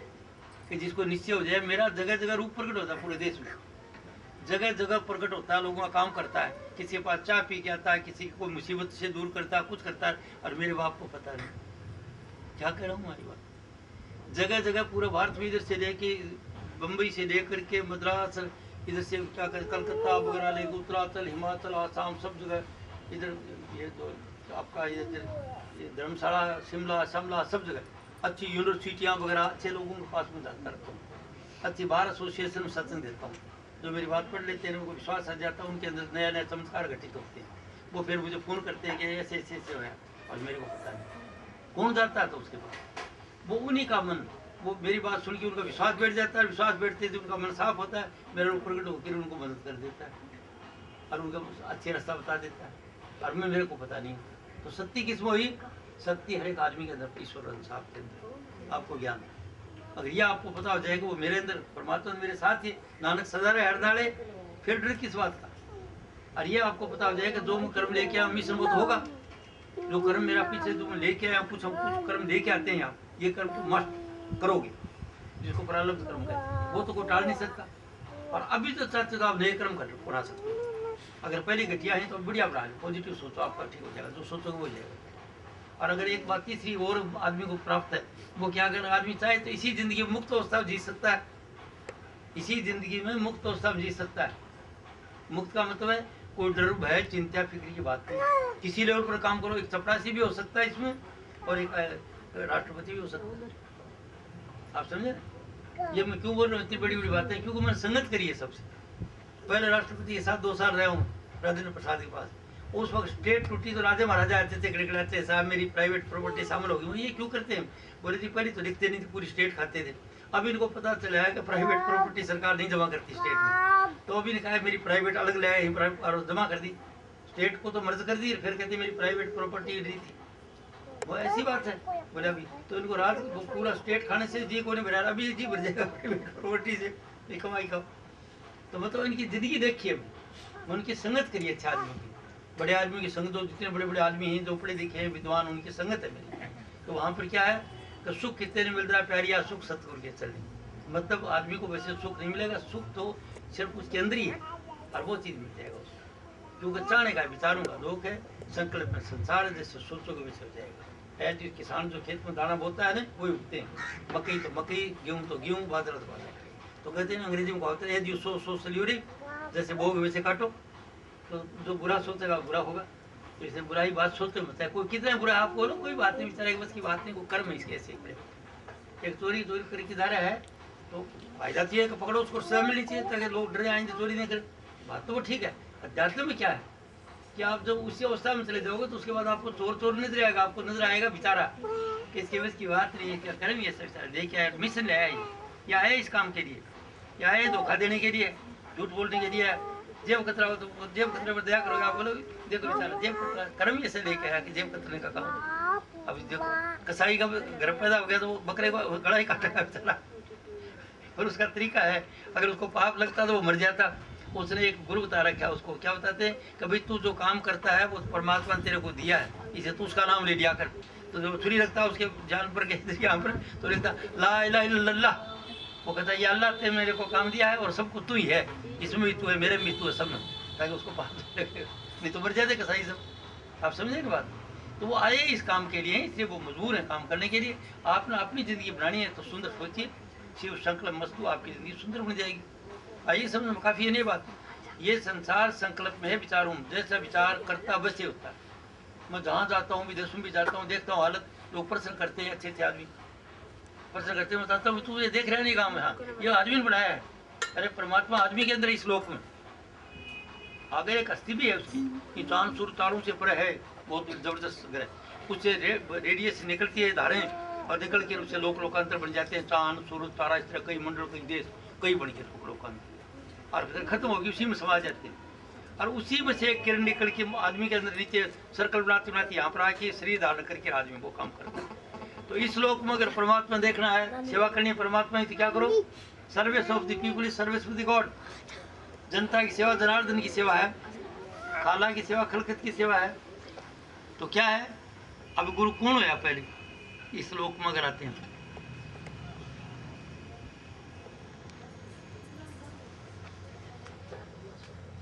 कि जिसको निश्चय हो जाए, मेरा जगह जगह रूप प्रकट होता है पूरे देश में, जगह जगह प्रकट होता है, लोगों का काम करता है, किसी के पास चाय पी के आता है, किसी को मुसीबत से दूर करता है, कुछ करता है, और मेरे बाप को पता नहीं। क्या कह रहा हूँ हमारी बात, जगह जगह पूरे भारत में, इधर से लेके बम्बई से लेकर के मद्रास, इधर से क्या कर कलकत्ता वगैरह लेके उत्तरांचल हिमाचल आसाम सब जगह, इधर ये तो आपका ये धर्मशाला शिमला सब जगह अच्छी यूनिवर्सिटियाँ वगैरह अच्छे लोगों के पास में जाता रहता हूँ, अच्छी बार एसोसिएशन में सत्संग देता हूँ, जो मेरी बात पढ़ लेते हैं उनको विश्वास आ जाता है, उनके अंदर नया नया चमत्कार घटित होते हैं, वो फिर मुझे फ़ोन करते हैं कि ऐसे ऐसे ऐसे है, और मेरे को पता नहीं कौन जाता है तो उसके पास, वो उन्हीं का मन, वो मेरी बात सुन के उनका विश्वास बैठ जाता है, विश्वास बैठते थे उनका मन साफ होता है, मेरा लोग प्रकट होकर उनको मदद कर देता है और उनका अच्छे रास्ता बता देता है, और मैं मेरे को पता नहीं। तो सत्य किसमें हुई, सत्य हर एक आदमी के अंदर, ईश्वर साहब के अंदर आपको ज्ञान, अगर यह आपको पता हो जाएगा वो मेरे अंदर परमात्मा मेरे साथ ही, नानक सदा रहे हर नाले, फिर डर किस बात का। और ये आपको पता हो जाएगा जो मैं कर्म लेके आया मिशन वो तो होगा, जो कर्म मेरा पीछे जो मैं लेके आया कुछ हम कुछ कर्म लेके आते हैं आप, ये कर्म तो मस्ट करोगे, जिसको प्रारब्ध कर्म करें वो तो कोई टाल नहीं सकता। और अभी तो चाहते तो आप नए कर्म कर बना सकते हो, अगर पहले घटिया है तो बढ़िया बना लो, पॉजिटिव सोचो आपका ठीक हो जाएगा, जो सोचोगे वो जाएगा। और अगर एक बात तीसरी और आदमी को प्राप्त है, वो क्या, अगर आदमी चाहे तो इसी जिंदगी में मुक्त अवस्था जी सकता है, इसी जिंदगी में मुक्त अवस्था जी सकता है। मुक्त का मतलब है कोई डर भय चिंता फिक्र की बात नहीं, किसी लेवल पर काम करो, एक चपरासी भी हो सकता है इसमें और एक राष्ट्रपति भी हो सकता है, आप समझे। ये मैं क्यों बोल रहा हूँ इतनी बड़ी बड़ी बातें, क्योंकि मैंने संगत करी है सबसे। पहले राष्ट्रपति के साथ 2 साल रहा हूँ राजेंद्र प्रसाद के पास, उस वक्त स्टेट टूटी तो राजे महाराजा आते थे खड़खड़ाते, साहब मेरी प्राइवेट प्रॉपर्टी शामिल होगी, वो ये क्यों करते हैं, बोले जी पहले तो लिखते नहीं थे, पूरी स्टेट खाते थे, अब इनको पता चला है कि प्राइवेट प्रॉपर्टी सरकार नहीं जमा करती स्टेट में, तो अभी ने कहा मेरी प्राइवेट अलग ले आए, और जमा कर दी, स्टेट को तो मर्ज कर दी, फिर कहते मेरी प्राइवेट प्रॉपर्टी नहीं थी, वो ऐसी बात है। बोले अभी तो इनको रात पूरा स्टेट खाने से जी को नहीं भरा, अभी जी भर जाएगा प्राइवेट प्रॉपर्टी से कमाई का। तो मतलब इनकी जिंदगी देखिए, उनकी संगत करिए अच्छे आदमी की, बड़े आदमी की संगत, जितने बड़े बड़े आदमी हैं जो पढ़े लिखे हैं विद्वान, उनकी संगत है मेरी। तो वहाँ पर क्या है कि सुख कितने नहीं मिल रहा है प्यारिया, सुख सतगुरु के चलने, मतलब आदमी को वैसे सुख नहीं मिलेगा, सुख तो सिर्फ उसके अंदर ही है, और वो चीज़ मिल जाएगा उसको, क्योंकि चाहने का विचारों का लोक है, संकल्प में संसार, जैसे सोचोगे वैसे हो जाएगा। ऐसे किसान जो खेत में दाना बोता है ना वही उगते हैं, मकई तो मकई, गेहूँ तो गेहूँ, बाजरा तो बाजरा। तो कहते हैं अंग्रेजी में कहते हैं यू सो सो सल्यूरी, जैसे बोगे वैसे काटो, तो जो बुरा सोचेगा बुरा होगा, तो इसे बुराई बात सोचते मत है, कोई कितना बुरा आप बोलो कोई बात नहीं, बेचारे बस की बात नहीं, कोई कर्म है इसके ऐसे पड़े। एक चोरी करके जा रहा है तो फायदा चाहिए कि पकड़ो उसको, सजा मिलनी चाहिए ताकि लोग डरे आएंगे चोरी नहीं करें, बात तो वो ठीक है। अध्यात्म में क्या है कि आप जब उसी अवस्था में चले जाओगे तो उसके बाद आपको चोर नजर आएगा, आपको नजर आएगा बेचारा कि इसके बस की बात नहीं है, क्या कर्म ये सब देखिए मिशन ले आया, या है इस काम के लिए, या है धोखा देने के लिए, झूठ बोलने के लिए, जेब कतरा हो तो जेब कतरे पर दया करोगे, आप बोलो देखो बेचारा जेब कतरा कर्म ऐसे लेके आया कि जेब कतरने का काम। अब देखो कसाई का घर पैदा हो गया तो वो बकरे को गला ही काटेगा बेचारा, और उसका तरीका है, अगर उसको पाप लगता तो वो मर जाता। उसने एक गुरु बता रखा, उसको क्या बताते हैं कि भाई तू जो काम करता है वो परमात्मा ने तेरे को दिया है, इसे तू उसका नाम ले लिया कर। तो जो छुरी रखता है उसके जान पर के यहाँ पर तो लिखता ला इलाहा इल्लल्लाह, वो कहता है, ये अल्लाह ने मेरे को काम दिया है और सबको तू ही है, इसमें भी तू है, मेरे में भी तू है, सब में, ताकि उसको पाप नहीं तो मर जाते कसाई सब। आप समझे की बात? तो वो आए इस काम के लिए, इसलिए वो मजबूर हैं काम करने के लिए। आपने अपनी ज़िंदगी बनानी है तो सुंदर सोचिए, शिव संकल्प मस्तु, आपकी ज़िंदगी सुंदर बन जाएगी। आइए समझ में काफ़ी है नहीं बात। ये संसार संकल्प में है, विचार हूँ, जैसा विचार करता वैसे होता है। मैं जहाँ जाता हूँ, विदेशों में भी जाता हूँ, देखता हूँ हालत, लोग प्रश्न करते हैं, अच्छे अच्छे आदमी प्रश्न करते हैं, बताता हूँ तू ये देख रहा है नहीं काम है, हाँ ये आदमी ने बनाया है। अरे परमात्मा आदमी के अंदर इस लोक में आगे एक अस्थि भी है उसकी, कि चांद सूर्य तारों से परे है, बहुत जबरदस्त ग्रह, उससे रेडियस निकलती है धारें, और निकल के उससे लोक लोकांतर बन जाते हैं, चांद सूर्य तारा, इस तरह कई मंडल, कई देश, कई बन के लोक लोकांतर, और फिर खत्म होगी, उसी में समा जाते हैं। और उसी में से एक किरण निकल के आदमी के अंदर नीचे सर्कल बनाते बनाते यहाँ पर आके शरीर धारण करके आदमी वो काम करता है। तो इस लोक में अगर परमात्मा देखना है, सेवा करनी है परमात्मा की, तो क्या करो? Service of the people is service with God. जनता की सेवा जनार्दन की सेवा है, खाला की सेवा खलकत की सेवा है। तो क्या है, अब गुरु कौन होया पहले इस लोक में अगर आते हैं?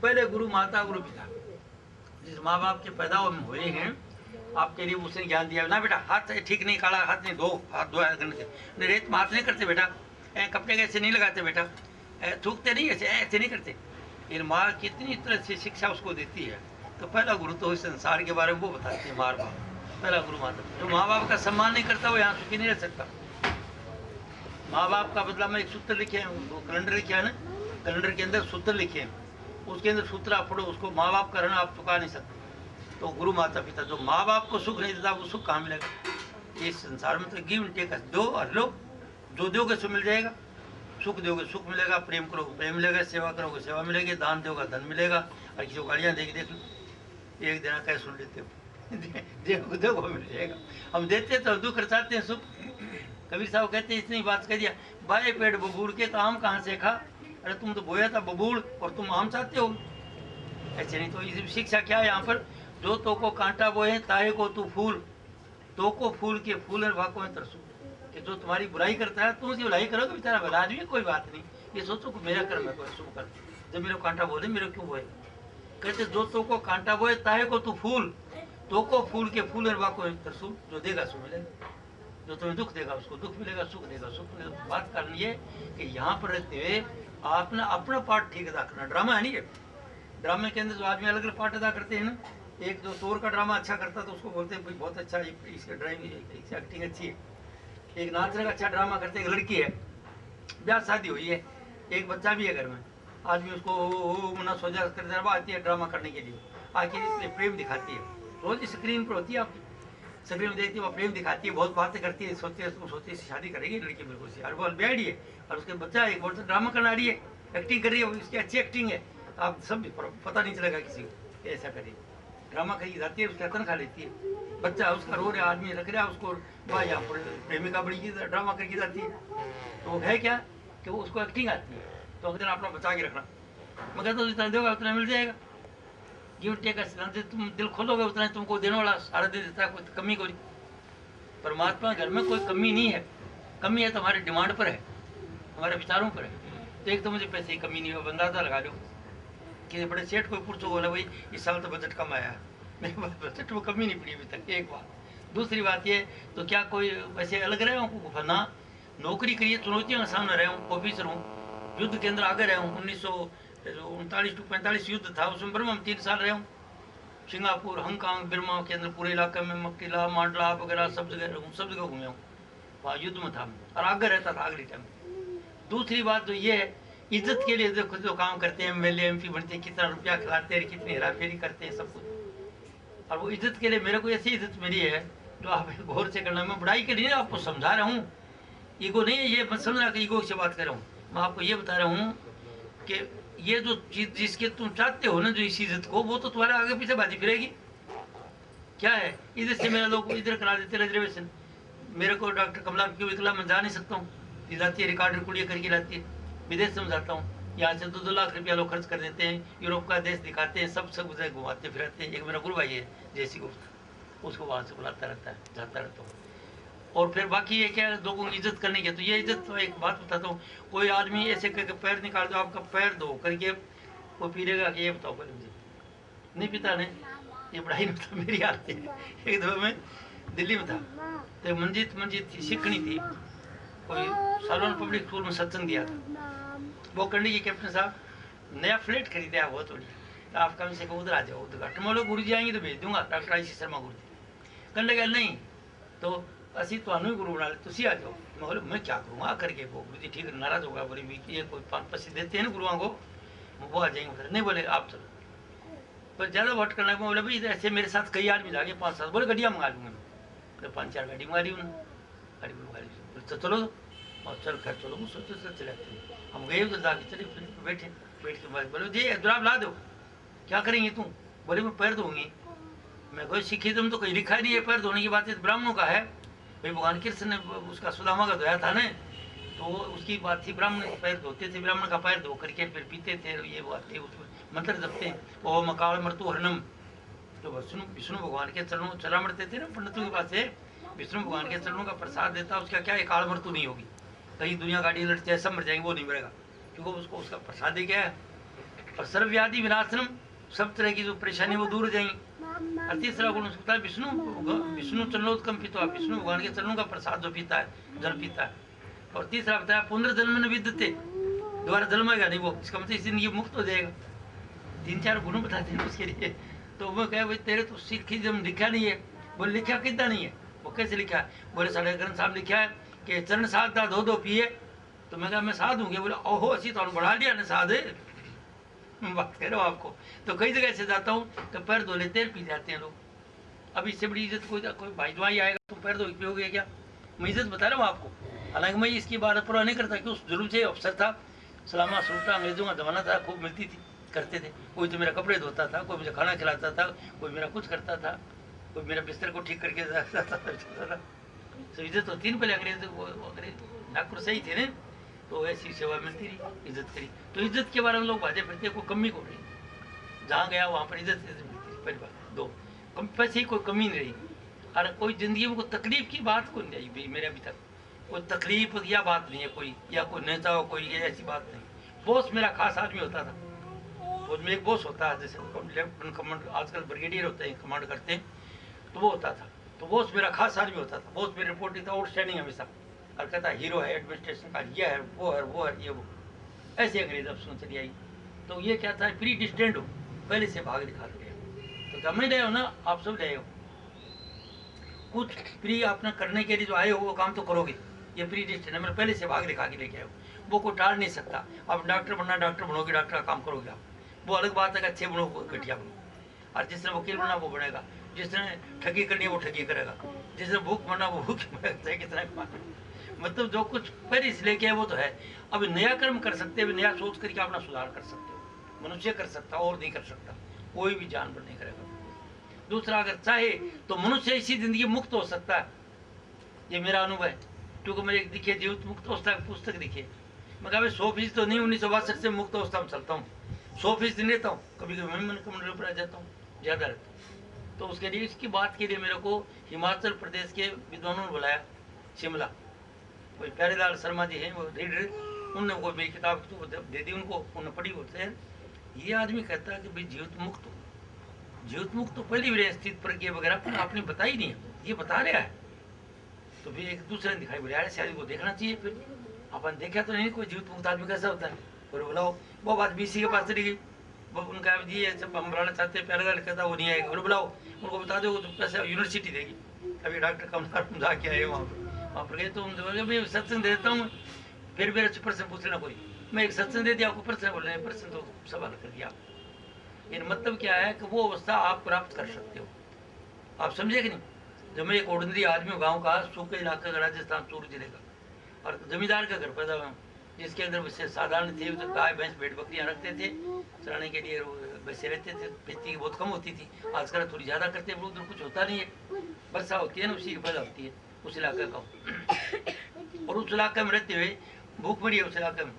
पहले गुरु माता गुरु पिता, जिस माँ बाप के पैदा हुए हैं आपके लिए उसने ज्ञान दिया ना, बेटा हाथ ठीक नहीं, काला हाथ नहीं, धो हाथ धोया करने से, रेत में हाथ नहीं करते बेटा, कपड़े कैसे नहीं लगाते बेटा, थूकते नहीं, ऐसे नहीं करते। ये माँ कितनी तरह से शिक्षा उसको देती है। तो पहला गुरु तो इस संसार के बारे में वो बताती है, माँ बाप पहला गुरु माता। जो माँ बाप का सम्मान नहीं करता वो यहाँ सुखी नहीं रह सकता। माँ बाप का बदला में एक सूत्र लिखे हैं, वो कैलेंडर लिखे है ना, कैलेंडर के अंदर सूत्र लिखे हैं, उसके अंदर सूत्र आप पढ़ो, उसको माँ बाप का ऋण आप चुका नहीं सकते। तो गुरु माता पिता, जो माँ बाप को सुख नहीं देता वो सुख कहाँ मिलेगा? इस संसार में तो गिव एंड टेक, दो और लो, जो दोगे सो मिल जाएगा। सुख दोगे सुख मिलेगा, प्रेम करोगे प्रेम मिलेगा, सेवा करोगे सेवा मिलेगी, दान दोगे धन मिलेगा। और किसी को गाड़ियाँ देगी, देख लो एक दिन कैसे सुन लेते हो देखो देखो मिल जाएगा। हम देते तो दुख रचाते हैं सुख। कबीर साहब कहते हैं इतनी बात कह दिया, बाए पेड़ बबूल के तो आम कहाँ से खा, अरे तुम तो बोया था बबूल और तुम आम चाहते हो। ऐसे नहीं। तो इस शिक्षा क्या है यहाँ पर, जो तो को कांटा बोए ताहे को तू फूल, तो को फूल के फूल भाको तरसू, कि जो तुम्हारी बुराई करता है तुम उसकी भलाई करोगे, बेचारा भला आदमी कोई बात नहीं, ये सोचो कि मेरा कर्म है कोई शुभ कर, जब मेरे कांटा बोले मेरे क्यों बोए। कहते जो तो को कांटा बोए ताहे को तू फूल, तो को फूल के फूल भाको तरसू, जो देगा सो मिलेगा, जो तुम्हें दुख देगा उसको दुख मिलेगा, सुख देगा सुख मिलेगा। बात करनी है कि यहाँ पर रहते हुए आपने अपना पार्ट ठीक अदा करना। ड्रामा है नहीं है, ड्रामे के अंदर जो आदमी अलग अलग पार्ट अदा करते हैं ना, एक जो तोर का ड्रामा अच्छा करता है तो उसको बोलते हैं भाई बहुत अच्छा, इसकी ड्राइंग इसकी एक्टिंग अच्छी है। एक नाचने का अच्छा ड्रामा करते, एक लड़की है, ब्याह शादी हुई है, एक बच्चा भी है घर में, आदमी उसको मना सोचा कर देना आती है ड्रामा करने के लिए, आखिर प्रेम दिखाती है, रोज स्क्रीन पर होती है, आपकी स्क्रीन में देखती है, वो प्रेम दिखाती है, बहुत बातें करती है, सोचती है तुम सोचती है शादी करेगी लड़की बिल्कुल सी, और वो ब्याडी है और उसके बच्चा एक बहुत ड्रामा करना रही है, एक्टिंग कर रही है, उसकी अच्छी एक्टिंग है, आप सब पता नहीं चलेगा किसी को ऐसा करिए, ड्रामा करी जाती है, उसका तनख्वाह लेती है, बच्चा उसका रो रहा, आदमी रख रहा उसको, भाई यहाँ पर प्रेमिका बड़ी की ड्रामा करके जाती है। तो वो है क्या कि वो उसको एक्टिंग आती है, तो अगर अपना बचा के रखना, मैं कहता हूँ जितना दोगा उतना मिल जाएगा। गिव टेक, तुम दिल खोलोगे उतना तुमको देने वाला सारा दे देता है, कोई कमी कोई। परमात्मा घर में कोई कमी नहीं है, कमी है तो हमारे डिमांड पर है, हमारे विचारों पर है। तो एक तो मुझे पैसे की कमी नहीं हो, अंदाजा लगा लो कि बड़े सेठ कोई पूछो बोला भाई इस साल तो बजट कम आया, मेरे पास बजट में कमी नहीं पड़ी अभी तक, एक बात। दूसरी बात ये तो क्या कोई वैसे अलग रहे हूँ ना, नौकरी करिए, चुनौतियों का सामने रहे हूँ, ऑफिसर हूँ, युद्ध के अंदर आगे रहे हूँ, 1939 to 45 युद्ध था, उसमें बर्मा में 3 साल रहे हूँ, सिंगापुर हांगकांग बिरमा के अंदर पूरे इलाके में मक्कीला मांडला वगैरह सब जगह हूँ, सब जगह घूमे हूँ, वहाँ युद्ध में था और आगे रहता था अगले टाइम। दूसरी बात तो ये है, इज्जत के लिए जो खुद जो काम करते हैं, एमएलए एमपी बनते हैं, कितना रुपया खिलाते हैं, कितनी हेराफेरी करते हैं, सब कुछ। और वो इज्जत के लिए मेरे को ऐसी इज्जत मिली है जो आप गौर से करना। मैं बुराई के लिए आपको समझा रहा हूँ, ईगो नहीं है, ये मत समझना कि ईगो से बात कर रहा हूँ, मैं आपको ये बता रहा हूँ कि ये जो चीज जिसके तुम चाहते हो ना, जो इस इज्जत को, वो तो तुम्हारे आगे पीछे बाजी फिरेगी। क्या है, इधर से मेरे लोग इधर करा देते रिजर्वेशन, मेरे को डॉक्टर कमला क्यों विकला मैं जा नहीं सकता हूँ, जाती है रिकॉर्ड रिकॉर्डिया करके लाती है, विदेश में जाता हूँ, यहाँ से 2-2 लाख रुपया लोग खर्च कर देते हैं, यूरोप का देश दिखाते हैं, सब जगह घुमाते फिराते हैं। एक मेरा गुरु भाई है जैसी गुप्ता, उसको वहाँ से बुलाता रहता है, जाता रहता हूँ। और फिर बाकी ये क्या लोगों की इज्जत करने की, तो ये इज्जत तो एक बात बताता हूँ, कोई आदमी ऐसे करके पैर निकाल दो, आपका पैर धो करके वो पी लेगा कि ये बताओ पहले मुझे, नहीं पीता ने, ये पढ़ाई में था मेरी हालत है। एक दफा मैं दिल्ली में था, तो मंजीत मंजीत थी, सीखनी थी, कोई सालोन पब्लिक स्कूल में सत्संग दिया था, वो करने की कैप्टन साहब नया फ्लैट खरीदा बहुत बढ़िया, तो आप कम से कम उधर आ जाओ, उद्घाटन में लोग गुरु जी आएंगे तो भेज दूंगा, डॉक्टर आई सी शर्मा गुरु जी कहने लगा नहीं तो असी थानू ही गुरु बना ले, तुसी आ जाओ। मैं बोले मैं क्या करूँगा आ करके, वो गुरु जी ठीक नाराज होगा, बोले ये कोई 5 पैसे देते हैं ना गुरुओं को, वो आ जाएंगे, नहीं बोले आप चलो, पर ज़्यादा वोट करना, बोले भाई ऐसे मेरे साथ कई आदमी जाके 5-7, बोले गाड़ियाँ मंगा लूँगा मैं, तो 5-4 गाड़ी मंगा ली उन्होंने, गाड़ी मंगा ली, बोले तो चलो और चल खैर चलो, वो सोचते सोचते चले जाते हैं, हम गए उधर जाके चले, फिर बैठे, बैठ के बाद बोले जी जुराब ला दो, क्या करेंगे तुम, बोले मैं पैर धोऊंगी। मैं कोई सीखी तुम तो कहीं लिखा नहीं है पैर धोने की बात है, ब्राह्मणों का है भाई, भगवान कृष्ण ने उसका सुदामा का धोया था ना, तो उसकी बात थी, ब्राह्मण पैर धोते थे, ब्राह्मण का पैर धो करके फिर पीते थे, ये बात थी, उसमें मंत्र जपते हैं, ओ मकाल मृत्यु हरनम, जो विष्णु विष्णु भगवान के चरणों चला मरते थे ना पंडितों के पास से, विष्णु भगवान के चरणों का प्रसाद देता, उसका क्या है, काल मृत्यु नहीं होगी, कहीं दुनिया गाड़ी लड़ते हैं सब मर जाएंगे, वो नहीं मरेगा, क्योंकि उसको उसका प्रसाद ही क्या है, और सर्वव्याधि विनाशनम, सब तरह की जो परेशानी वो दूर हो जाएंगी। और तीसरा गुण उसका विष्णु विष्णु चरणोत्कंपित, विष्णु भगवान के चरणों का प्रसाद जो पीता है, जल पीता है। और तीसरा बताया पुनर्जन्म न विद्यते, दोबारा जन्मेगा नहीं वो, इसका मतलब इस जिंदगी मुक्त हो जाएगा। 3-4 गुण बताते हैं उसके लिए। तो वो कहे भाई तेरे तो सिक्खी जब लिखा नहीं है, बोले लिखा कितना नहीं है, वो कैसे लिखा है, बोले साढ़े ग्रंथ साहब लिखा है कि चरण साध दा 2-2 पिए, तो मैं कहा मैं साध दूंगे, बोले ओहो असी तो बढ़ा लिया ना साध, बात कह रहा हूँ आपको, तो कई जगह से जाता हूँ तो पैर धो लेते हैं, पी जाते हैं लोग। अब इससे बड़ी इज्जत कोई भाई जवाई आएगा तुम पैर धो पियोगे क्या, मैं इज्जत बता रहा हूँ आपको। हालांकि मैं इसकी बात परवाह नहीं करता कि उस जुल्म से अफसर था, सलामा सूटा अंग्रेजों का जमाना था, खूब मिलती थी, करते थे, कोई तो मेरा कपड़े धोता था, कोई मुझे खाना खिलाता था, कोई मेरा कुछ करता था, कोई मेरा बिस्तर को ठीक करके जाता था, तो इज्जत होती है पहले, अंग्रेज नागपुर सही थे ना, तो ऐसी सेवा मिलती रही, इज्जत करी। तो इज्जत के बारे में लोग भाजे फिरते, कोई कमी को रही, जहाँ गया वहाँ पर इज्जत मिलती रही, पहली बात। 2 कम पैसे ही कोई कमी नहीं रही, और कोई जिंदगी में कोई तकलीफ की बात को नहीं आई मेरे अभी तक, कोई तकलीफ या बात नहीं है कोई, या कोई नेता हो कोई, ऐसी बात नहीं। बॉस मेरा खास आदमी होता था, फौज में एक बॉस होता है, जैसे लेफ्टिनेंट कमांडर आजकल ब्रिगेडियर होते हैं, कमांड करते हैं, तो वो होता था, तो बॉस मेरा खास आदमी होता था, बॉस मेरी रिपोर्ट था आउटस्टैंडिंग हमेशा, और कहता हीरो है एडमिनिस्ट्रेशन का, ये है वो है वो है ये वो, ऐसे अंग्रेज अफसरों चली आई। तो ये क्या था, प्री डिस्टेंड हो, पहले से भाग दिखा गया, तो जब मैं रहे हो ना, आप सब रहे हो, कुछ प्री आपने करने के लिए जो आए हो वो काम तो करोगे, ये प्री डिस्टेंड है, मैंने पहले से भाग दिखा के लेके आए हो, वो कोई टाल नहीं सकता। आप डॉक्टर बनना डॉक्टर बनोगे, डॉक्टर का काम करोगे आप, वो अलग बात है कि अच्छे बनो घटिया बनो, और जिसने वकील बना वो बनेगा, जिसने ठगी करनी है वो ठगी करेगा, जिसने भूख बना वो भूख चाहे कितना, मतलब जो कुछ पहले से लेके है वो तो है। अब नया कर्म कर सकते हो, नया सोच करके अपना सुधार कर सकते हो, मनुष्य कर सकता और नहीं कर सकता, कोई भी जानवर नहीं करेगा। दूसरा अगर चाहे तो मनुष्य इसी जिंदगी मुक्त हो सकता है, ये मेरा अनुभव है, क्योंकि मेरे एक दिखे जीवित मुक्त अवस्था पुस्तक दिखे, मैं कहा 100% तो नहीं, 1962 से मुक्त अवस्था में चलता हूँ, 100% नहीं रहता हूँ, कभी कभी मैं मन कमंडल पर आ जाता हूँ, ज़्यादा रहता हूँ। तो उसके लिए इसकी बात के लिए मेरे को हिमाचल प्रदेश के विद्वानों ने बुलाया, शिमला, कोई प्यारेलाल शर्मा जी हैं वो रीडर, उनने वो मेरी किताब तो दे दी उनको, उन्होंने पढ़ी, बोलते हैं ये आदमी कहता है कि भाई जीवित मुक्त हो, जीवित मुक्त तो पहली भी स्थित प्रज्ञा वगैरह आपने बताई नहीं है, ये बता रहा है। तो फिर एक दूसरे ने दिखाई, बोले यार शायद को देखना चाहिए, फिर अपन देखा तो नहीं कोई जीवित मुक्त आदमी कैसा होता है, और बुलाओ, वो बात BC के पास चली गई, वो उनका जी सब हम बुलाना चाहते हैं, प्यारेलाल कहता वो नहीं आएगा, बोले बुलाओ, उनको बता दो तो पैसा यूनिवर्सिटी देगी। अभी डॉक्टर कमलार जाके आए वहाँ पर गए, तो उनसे सत्संग दे देता हूँ, फिर मेरे से प्रश्न पूछ लेना कोई, मैं एक सत्संग दे दिया आपको, प्रश्न बोल रहे हैं, प्रश्न तो सवाल कर दिया। इन मतलब क्या है कि वो अवस्था आप प्राप्त कर सकते हो, आप समझे कि नहीं। जब मैं एक ऑर्डिनरी आदमी हूँ, गाँव का सूखे इलाके का, राजस्थान चूरू जिले का, और जमींदार का घर पैदा हुआ, जिसके अंदर वैसे साधारण थे, गाय भैंस भेड़ बकरियाँ रखते थे, चराने के लिए वैसे रहते थे, खेती बहुत कम होती थी, आजकल थोड़ी ज़्यादा करते हैं, उधर कुछ होता नहीं है, वर्षा होती है ना उसी की पैदा होती है उस इलाके का। और उस इलाके में रहते हुए भूख मरी है उस इलाके में।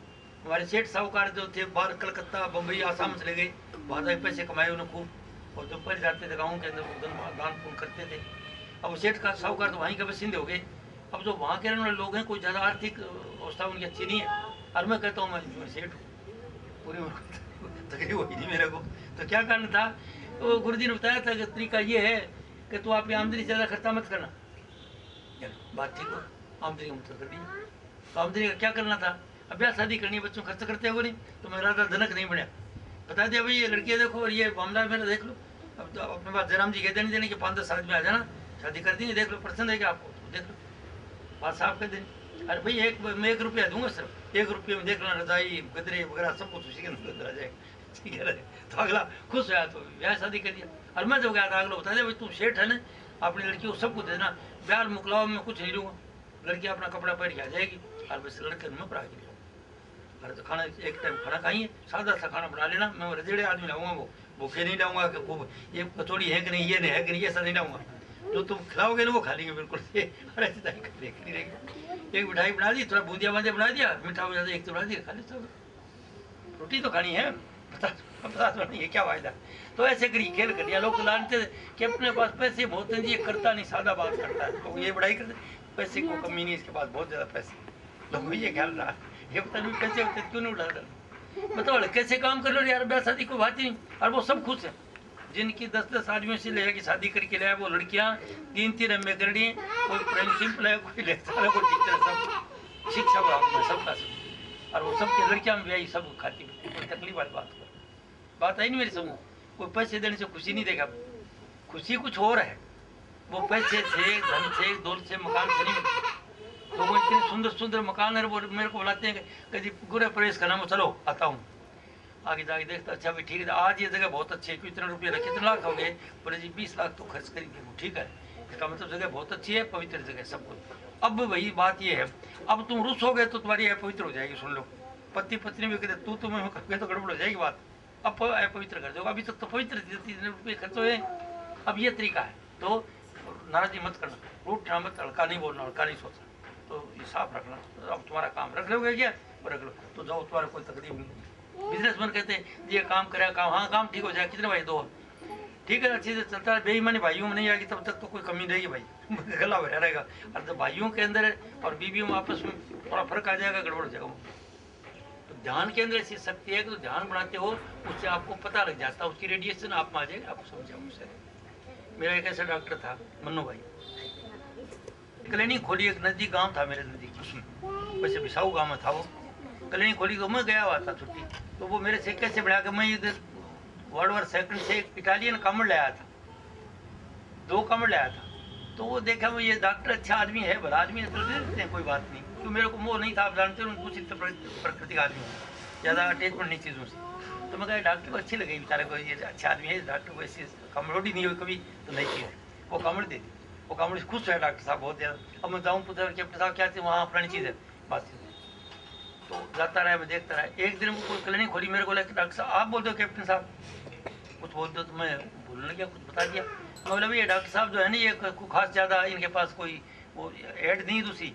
हमारे सेठ साहूकार जो थे बाहर कलकत्ता बम्बई आसाम चले गए, वहाँ पैसे कमाए उन्होंने खूब, और जो पहले जाते थे गाँव के अंदर दान पुण्य करते थे। अब सेठ का साहूकार तो वहीं के बसिंदे हो गए, अब जो वहाँ के रहने वाले लोग हैं, कोई ज़्यादा आर्थिक अवस्था उनकी अच्छी नहीं है, और मैं कहता हूँ मैं सेठ हूँ, पूरी तकलीफ हुई थी मेरे को। तो क्या कारण था, तो गुरु जी ने बताया था कि तरीका ये है कि तू अपनी आमदनी से ज़्यादा खर्चा मत करना। बात ठीक हो, आमदनी का मतलब कर दी। तो आमदनी का क्या करना था, अब ब्याह शादी करनी है, बच्चों खर्च करते हो नहीं, तो मेरा धनक नहीं बढ़िया, बता दिया भाई ये लड़कियाँ देखो और ये मामला मेरा देख लो। अब तो अपने पास जयराम जी कहते नहीं देने कि 5-10 साल में आ जाना, शादी कर देंगे, देख लो पसंद है क्या आपको, तो देख लो, बात साफ कर देंगे। अरे भाई मैं 1 रुपया दूंगा सिर्फ, 1 रुपये में देख लो रजाई गदरे वगैरह सब कुछ उसी के अंदर आ जाएगा, ठीक है। तो अगला खुश हुआ तो ब्याह शादी कर दिया। और मैं जो गया था अगला बता दिया भाई तू सेठ है ना, अपनी लड़की को सब कुछ देना, ब्याह मुकलावा में कुछ नहीं लूँगा, लड़की अपना कपड़ा पहन के आ जाएगी, और बस लड़के में पढ़ा के अरे तो खाना एक टाइम खाना खाइए, सादा सा खाना बना लेना, मैं रजेड़े आदमी लाऊंगा, वो भूखे नहीं लाऊंगा कि खूब ये कचौड़ी है कि नहीं, ये नहीं है कि नहीं, ऐसा नहीं लाऊंगा, जो तुम खिलाओगे ना वो खा लेंगे बिल्कुल से। अरे ऐसे देख नहीं रहेगी, एक मिठाई बना दी, थोड़ा बूंदिया बांदिया बना दिया, मीठा बना दिया, एक तो बना दिया, खा ले सब, रोटी तो खानी है, पता नहीं है क्या फायदा। तो ऐसे करी खेल कर दिया। लोग तो जानते थे कि अपने पास पैसे बहुत हैं, ये करता नहीं, सादा बात करता है, तो ये बड़ाई करते, पैसे को कमी नहीं, इसके पास बहुत ज़्यादा पैसे, लोग ये ख्याल रहा, ये पता नहीं कैसे होते, क्यों नहीं उठा रहा, बताओ कैसे काम कर लो यार, ब्याह शादी कोई बात ही नहीं, और वो सब खुश हैं। जिनकी 10-10 आदमियों से ले की शादी करके लाया, वो लड़कियां 3-3 एमए कर ली, कोई प्रिंसिपल है, कोई लेक्चर है, कोई टीचर है, सब शिक्षा विभाग में सबका सब, और वो सबकी लड़कियां भी आई, सब खाती पीती, कोई तकलीफ वाली बात आई नहीं मेरी समझ। कोई पैसे देने से खुशी नहीं देगा, खुशी कुछ और है, वो पैसे से, धन से, दौलत से, मकान से नहीं मिलती। तो वो इतने सुंदर सुंदर मकान है, वो मेरे को बुलाते हैं कि कभी गुरु प्रवेश करना, मैं चलो आता हूँ, आगे जाके देखता, अच्छा भाई ठीक है, आज ये जगह बहुत अच्छी है, कितने रुपये रखे, कितने लाख हो गए, बोले जी 20 लाख तो खर्च करेंगे, ठीक है, इसका मतलब जगह बहुत अच्छी है, पवित्र जगह सब कुछ। अब वही बात ये है, अब तुम रुस हो गए तो तुम्हारी अपवित्र हो जाएगी, सुन लो, पति पत्नी भी कहते तू तुम्हें करोगे तो गड़बड़ हो जाएगी बात, अब अपवित्र कर दो, अभी तक तो पवित्र इतने रुपये खर्च हुए, अब ये तरीका है। तो नाराजी मत करना, रूठना मत, हल्का नहीं बोलना, हल्का नहीं सोचना, तो ये साफ रखना। तो अब तुम्हारा काम रख लोगे क्या, रख लो, तो जाओ, तुम्हारा कोई तकलीफ नहीं। बिजनेसमैन कहते हैं ये काम करेगा, काम, हाँ काम ठीक हो जाए, कितने भाई 2, ठीक है, अच्छे से चलता है, बेईमानी भाइयों में नहीं आएगी तब तक तो कोई कमी रहेगी भाई, गला भरा रहेगा, और जब भाइयों के अंदर और बीवियों में आपस में थोड़ा फर्क आ जाएगा, गड़बड़ हो जाएगा। तो ध्यान के अंदर ऐसी शक्ति है कि तो ध्यान बनाते हो, उससे आपको पता लग जाता है, उसकी रेडिएशन आप में आ जाएगी, आपको समझ जाओ। उससे मेरा एक ऐसा डॉक्टर था मन्नू भाई, क्लिनिक खोली, एक नजदीक गांव था मेरे नजदीक, उसमें वैसे बिसाऊ गांव में था वो, क्लिनिक खोली, तो मैं गया हुआ था छुट्टी, तो वो मेरे से कैसे बढ़ा के मैं इधर वर्ल्ड वार सेकंड से एक इटालियन कामड़ लाया था, 2 कामड़ लाया था, तो वो देखा वो ये डॉक्टर अच्छा आदमी है, भला आदमी है, तो दे देते हैं, कोई बात नहीं, क्योंकि मेरे को मोह नहीं था, आप जानते हो कुछ प्रकृति आदमी है, ज़्यादा अटैचमेंट नहीं चीज़ों से। तो मैं कहा डॉक्टर को अच्छी लगी, बेचारे को ये अच्छा आदमी है, डॉक्टर को ऐसी कामड़ोडी नहीं हुई कभी, तो नहीं की वो कामड़ दे दी, वो कामड़ से खुश है डॉक्टर साहब बहुत ज़्यादा। अब मैं जाऊँ पूछा कैप्टन साहब क्या थी वहाँ फलानी चीज़ है, बात तो जाता रहा, मैं देखता रहा। एक दिन कोई क्लिनिक खोली, मेरे को लगा डॉक्टर साहब आप बोल दो, कैप्टन साहब कुछ बोल दो, तो मैं भूलने लगा, कुछ बता दिया। मैं बोला भैया डॉक्टर साहब जो है ना, ये कोई खास ज़्यादा इनके पास कोई वो ऐड नहीं दूसरी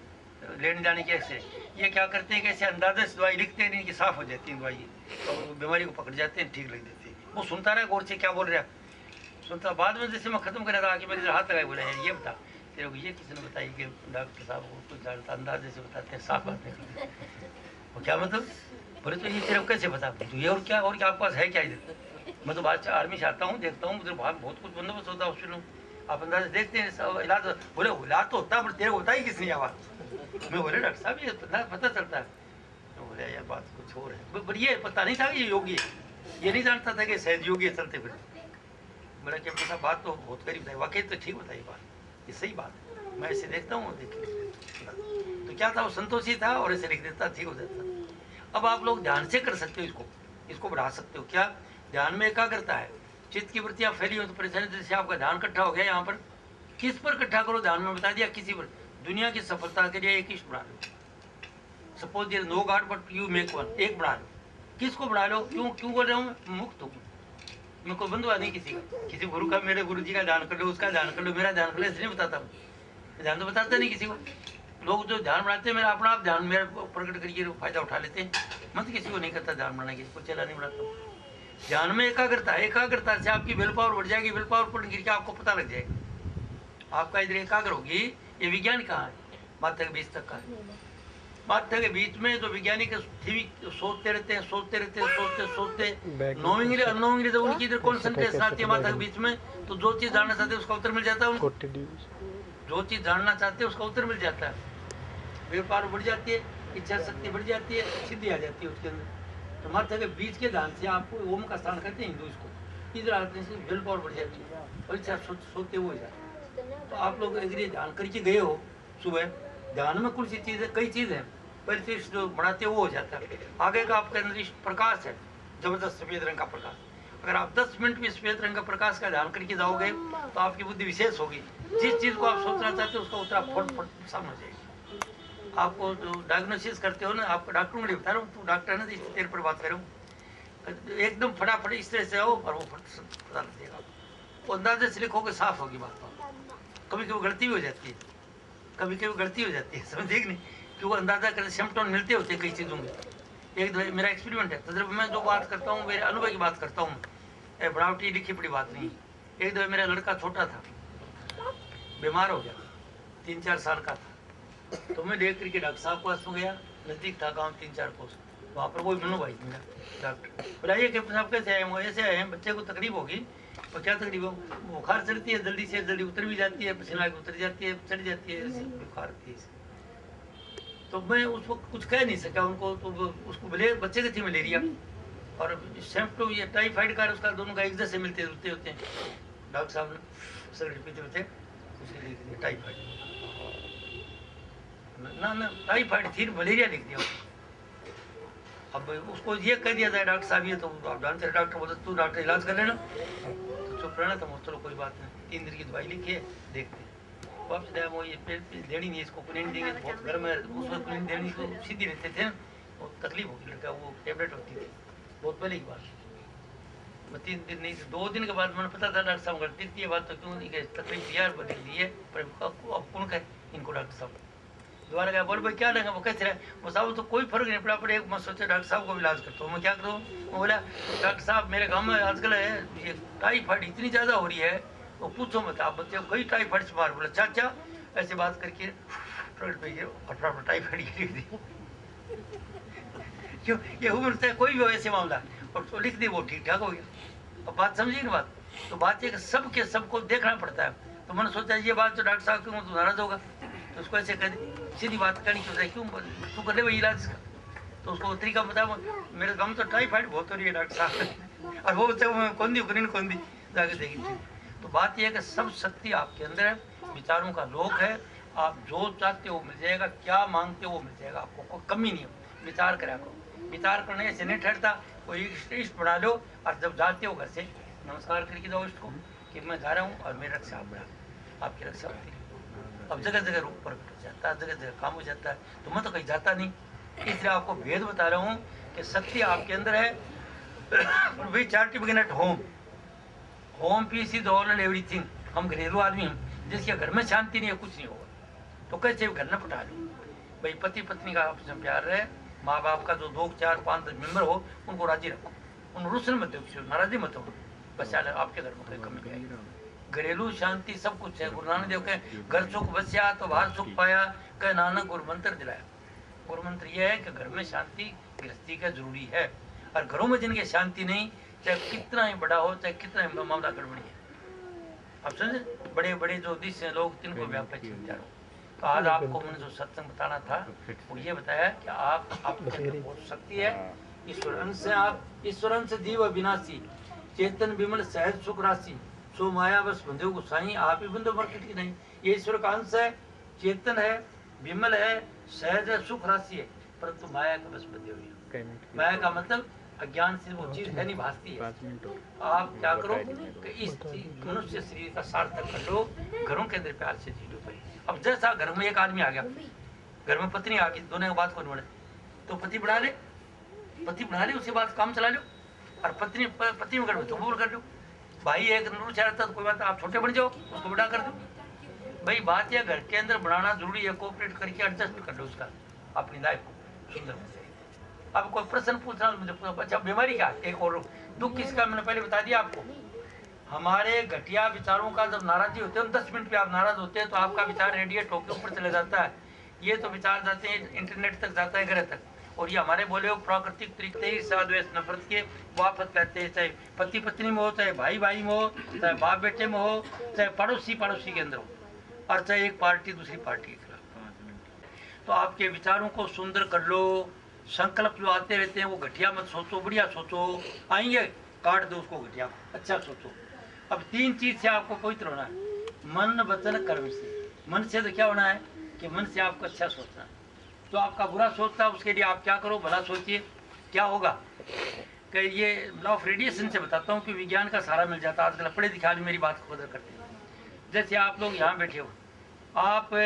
लेने जाने के, ऐसे ये क्या करते हैं कि ऐसे अंदाजा से दवाई लिखते हैं, इनकी साफ़ हो जाती है दवाई, तो बीमारी को पकड़ जाते हैं, ठीक लग जाती है। वो सुनता रहा गौर से क्या बोल रहा, सुनता, बाद में जैसे मैं ख़त्म कर रहा था कि मेरे हाथ लगाए, बोला यार ये बता तेरे को ये किसी ने बताई कि डॉक्टर साहब को कुछ जानता, अंदाजे से बताते हैं, साफ बात निकलती है। वो क्या मतलब, बोले तो ये तेरे को कैसे बता, ये और क्या आपके पास है क्या इधर, मैं तो बात आर्मी से आता हूँ, देखता हूँ उधर बाहर बहुत कुछ बंदोबस्त होता है हॉस्पिटल में, आप अंदाजे देखते हैं सब इलाज, बोले इलाज तो होता है पर तेरे को बताई किसने आवाज़, मैं बोले डॉक्टर साहब ये पता चलता है, तो बोले यार बात कुछ और है, पर ये पता नहीं था कि ये योगी है, ये नहीं जानता था कि सहज योगी है चलते फिर। मेरा क्या पता, बात तो बहुत करीब बताई, वाकई तो ठीक बताई बात, ये सही बात है, मैं ऐसे देखता हूँ देख तो क्या था, वो संतोषी था और ऐसे लिख देता, ठीक हो जाता। अब आप लोग ध्यान से कर सकते हो, इसको बढ़ा सकते हो। क्या ध्यान में एकाग्रता है, चित्त की वृत्तियाँ फैली हो तो परेशानी, जैसे आपका ध्यान इकट्ठा हो गया यहाँ पर, किस पर इकट्ठा करो, ध्यान में बता दिया, किसी पर। दुनिया की सफलता के लिए एक इष्ट बढ़ा लो, suppose there no god but you make one, एक बढ़ा लो, किसको बढ़ा लो, क्यों बोल रहा हूँ मैं, मुक्त हूँ मैं, कोई बंधुआ नहीं किसी का, किसी गुरु का, मेरे गुरु जी का ध्यान कर लो, उसका ध्यान कर लो, मेरा ध्यान कर लो, ऐसे नहीं बताता हूँ, ध्यान तो बताता नहीं किसी को। लोग जो ध्यान बनाते हैं मेरा अपना आप ध्यान मेरा प्रकट करके फायदा उठा लेते हैं, मैं तो किसी को नहीं करता ध्यान बनाना, किसी को चला नहीं बनाता। ध्यान में एकाग्रता है, एकाग्रता से आपकी विल पावर बढ़ जाएगी, विल पावर पर गिर के आपको पता लग जाएगा, आपका इधर एकाग्र होगी, ये विज्ञान कहाँ है, माथे के बीच तक का। माथे के बीच में जो वैज्ञानिक सोचते रहते हैं, सोचते नोइंगली अनोइंगली जब उनकी इधर कॉन्सेंट्रेशन आती है माथा के बीच में, तो जो चीज जानना चाहते हैं उसका उत्तर मिल जाता है उनको। जो चीज जानना चाहते हैं उसका उत्तर मिल जाता है। व्यापार बढ़ जाती है, इच्छा शक्ति बढ़ जाती है, सिद्धि आ जाती है उसके अंदर। तो माथे के बीच के ध्यान से आपको ओम का स्थान करते हैं हिंदू इसको, इधर आते से विल पावर बढ़ जाती है और इच्छा सोचते हुए जाते। तो आप लोग अगर ये ध्यान करके गए हो सुबह, ध्यान में कुछ चीज़ है, कई चीज़ है, पहले तो जो बढ़ाते वो हो जाता है। आगे का आपके अंदर प्रकाश है, जबरदस्त सफेद रंग का प्रकाश। अगर आप 10 मिनट भी सफेद रंग का प्रकाश का ध्यान करके जाओगे तो आपकी बुद्धि विशेष होगी। जिस चीज़ को आप सोचना चाहते हो उसका उत्तर फट सामने जाएगी। आपको जो डायग्नोसिस करते हो ना, आपको डॉक्टरों को बता रहा हूँ, तू डॉक्टर है ना, इस तेरे पर बात करूँ, एकदम फटाफट इस तरह से आओ और वो पता लग जाएगा। वो अंदाजे से लिखोगे साफ होगी बात। कभी कभी गलती हो जाती है, कभी कभी गलती हो जाती है, समझे कि नहीं, कि वो अंदाजा करते सिम्टम मिलते होते हैं कई चीज़ों में। एक दो मेरा एक्सपेरिमेंट है, तजुर्बे में जो बात करता हूँ मेरे अनुभव की बात करता हूँ, बनावटी लिखी पड़ी बात नहीं। एक दो मेरा लड़का छोटा था, बीमार हो गया, 3-4 साल का था, तो मैं देख करके डॉक्टर साहब के पास में गया, नज़दीक था गाँव 3-4 कोस, वहाँ पर वही मनु भाई मेरा डॉक्टर, बुलाइए कि साहब कैसे आए हैं? ऐसे आए हैं, बच्चे को तकलीफ होगी। और क्या तकलीफ हो? बुखार चढ़ती है, जल्दी से जल्दी उतर भी जाती है, पसीना उतर जाती है, चढ़ जाती है, बुखार थी। तो मैं उस वक्त कुछ कह नहीं सका उनको, तो उसको भले बच्चे की थी मलेरिया और सेम्प्टो ये टाइफाइड का, उसका दोनों का एक जैसे मिलते जुलते होते हैं। डॉक्टर साहब ने सिगरेट पीते पीते उसे लिख दिया टाइफाइड, ना टाइफाइड थी, मलेरिया लिख दिया। अब उसको ये कह दिया जाए डॉक्टर साहब ये तो जानते, डॉक्टर बोलते तू डॉक्टर इलाज कर लेना, तो चुप रहना। तो चलो कोई बात नहीं, 3 दिन की दवाई लिखी है, देखते वापस दया वो ये देनी नहीं, इसको कुछ देंगे तो बहुत गर्म है, उसमें कुछ देनी तो सीधी रहते थे, वो तकलीफ होगी लड़का, वो टेबलेट होती थी बहुत पहले की बात। मैं 3 दिन नहीं 2 दिन के बाद मैंने पता था डॉक्टर साहब गलती थी, ये बात तो क्यों नहीं, तकलीफ यार बदल दी है, पर अब कौन कहे इनको। डॉक्टर साहब दोबारा गया, बोल भाई क्या लेंगे? वो कैसे रहे? वो साहब तो कोई फर्क नहीं पड़ा, पर एक मैं सोचा डॉक्टर साहब को भी इलाज करता हूँ, मैं क्या करूँ? मैं बोला डॉक्टर साहब मेरे गाँव में आजकल है ये टाइफाइड इतनी ज़्यादा हो रही है, वो पूछो मत, आप बच्चे कई टाइफाइड से मार। बोला चाचा ऐसे बात करके फटाफट टाइफाइड लिख दी। क्यों? ये उम्र से कोई भी हो ऐसे मामला और तो लिख दी, वो ठीक ठाक हो गया। अब बात समझिए ना बात, तो बात ये कि सबके सबको देखना पड़ता है। तो मैंने सोचा ये बात तो डॉक्टर साहब क्यों तो नाराज होगा, तो उसको ऐसे कह दी, सीधी बात करनी चाहिए, क्यों तू कर ले भाई इलाज इसका। तो उसको तरीका बता, मेरे गाँव तो टाइफाइड बहुत हो रही है डॉक्टर साहब, और वो बच्चे कौन दी जाके देखी। तो बात यह है कि सब शक्ति आपके अंदर है, विचारों का लोक है, आप जो चाहते हो मिल जाएगा, क्या मांगते हो वो मिल जाएगा, आपको कोई कमी नहीं है। विचार करा करो, विचार करने से नहीं ठहरता। कोई इष्ट बना लो और जब जाते हो घर से नमस्कार करके जाओ इष्ट को कि मैं जा रहा हूँ और मेरी रक्षा आपकी रक्षा होती है। अब जगह जगह रूप प्रकट हो जाता है, जगह जगह काम हो जाता है, तो मैं तो कहीं जाता नहीं। इसलिए आपको भेद बता रहा हूँ कि शक्ति आपके अंदर है। We charity begin at home, home peace is all and everything. हम घरेलू आदमी हैं, जिसके घर में शांति नहीं है कुछ नहीं होगा। तो कैसे घर न पटा लो भाई, पति पत्नी का आपस में प्यार रहे, माँ बाप का जो 2, 4, 5, 10 मेंबर हो उनको राजी रखो, उन रुसन मत दो, किसी नाराजी मत हो, बस आपके घर में कोई कमी नहीं आएगी। घरेलू शांति सब कुछ है। गुरु नानक देव के घर सुख बस्या तो बाहर सुख पाया, कह नानक गुरु मंत्र दिलाया। गुरु मंत्र यह है कि घर में शांति गृहस्थी का जरूरी है, और घरों में जिनके शांति नहीं, चाहे कितना ही बड़ा हो, चाहे कितना ही मामला गड़बड़ी है। अब समझे, बड़े बड़े जो दिश हैं लोग, तिनको व्यापक चिंता हो। तो आज आपको मैंने जो सत्संग बताना था वो ये बताया कि आप बहुत शक्ति है, ईश्वर अंश है आप, ईश्वर अंश जीव अविनाशी, चेतन विमल सहज सुख राशि, सो माया बस बंधु गुसाई, आप ही बंधु मरकट की नहीं। ये ईश्वर का अंश है, चेतन है, विमल है, सहज है, सुख राशि है, परंतु माया का बस बंधे हुए। माया का मतलब अज्ञान से वो चीज है नहीं, भासती है। आप क्या करो कि इस मनुष्य शरीर का सार्थक कर लो, घरों के अंदर प्यार से जी लो। अब जैसा घर में एक आदमी आ गया, घर में पत्नी आ गई, दोनों बात को बढ़े, तो पति बढ़ा ले, उसके बाद काम चला लो, और पत्नी में कर तो बोल कर लो। भाई एक नूर चाहता तो कोई बात, आप छोटे बन जाओ, उसको बड़ा कर दो। भाई बात यह घर के अंदर बढ़ाना जरूरी है, कोऑपरेट करके एडजस्ट कर लो उसका, अपनी लाइफ को सुंदर बन जाएगी। अब कोई प्रश्न पूछना मुझे, अच्छा बीमारी क्या, एक और दुख किसका, मैंने पहले बता दिया आपको। हमारे घटिया विचारों का जब नाराजी होते हैं, 10 मिनट पे आप नाराज होते हैं तो आपका विचार रेडिएट होकर ऊपर चले जाता है। ये तो विचार जाते हैं इंटरनेट तक, जाता है ग्रह तक। और ये हमारे बोले हो प्राकृतिक तरीके ही साद्वेष नफरत के वापस कहते हैं, चाहे पति पत्नी में हो, चाहे भाई भाई में हो, चाहे बाप बेटे में हो, चाहे पड़ोसी पड़ोसी के अंदर हो, और चाहे एक पार्टी दूसरी पार्टी के खिलाफ। तो आपके विचारों को सुंदर कर लो। संकल्प जो आते रहते हैं वो घटिया मत सोचो, बढ़िया सोचो। आएंगे काट दो उसको घटिया, अच्छा सोचो। अब 3 चीज से आपको पवित्र होना है, मन वचन कर्म से। मन से तो क्या होना है कि मन से आपको अच्छा सोचना है। तो आपका बुरा सोचता है उसके लिए आप क्या करो, भला सोचिए। क्या होगा कि ये लॉ ऑफ रेडिएशन से बताता हूँ कि विज्ञान का सहारा मिल जाता है। आजकल पढ़े लिखे आदमी मेरी बात को कदर करते हैं। जैसे आप लोग यहाँ बैठे हो, आप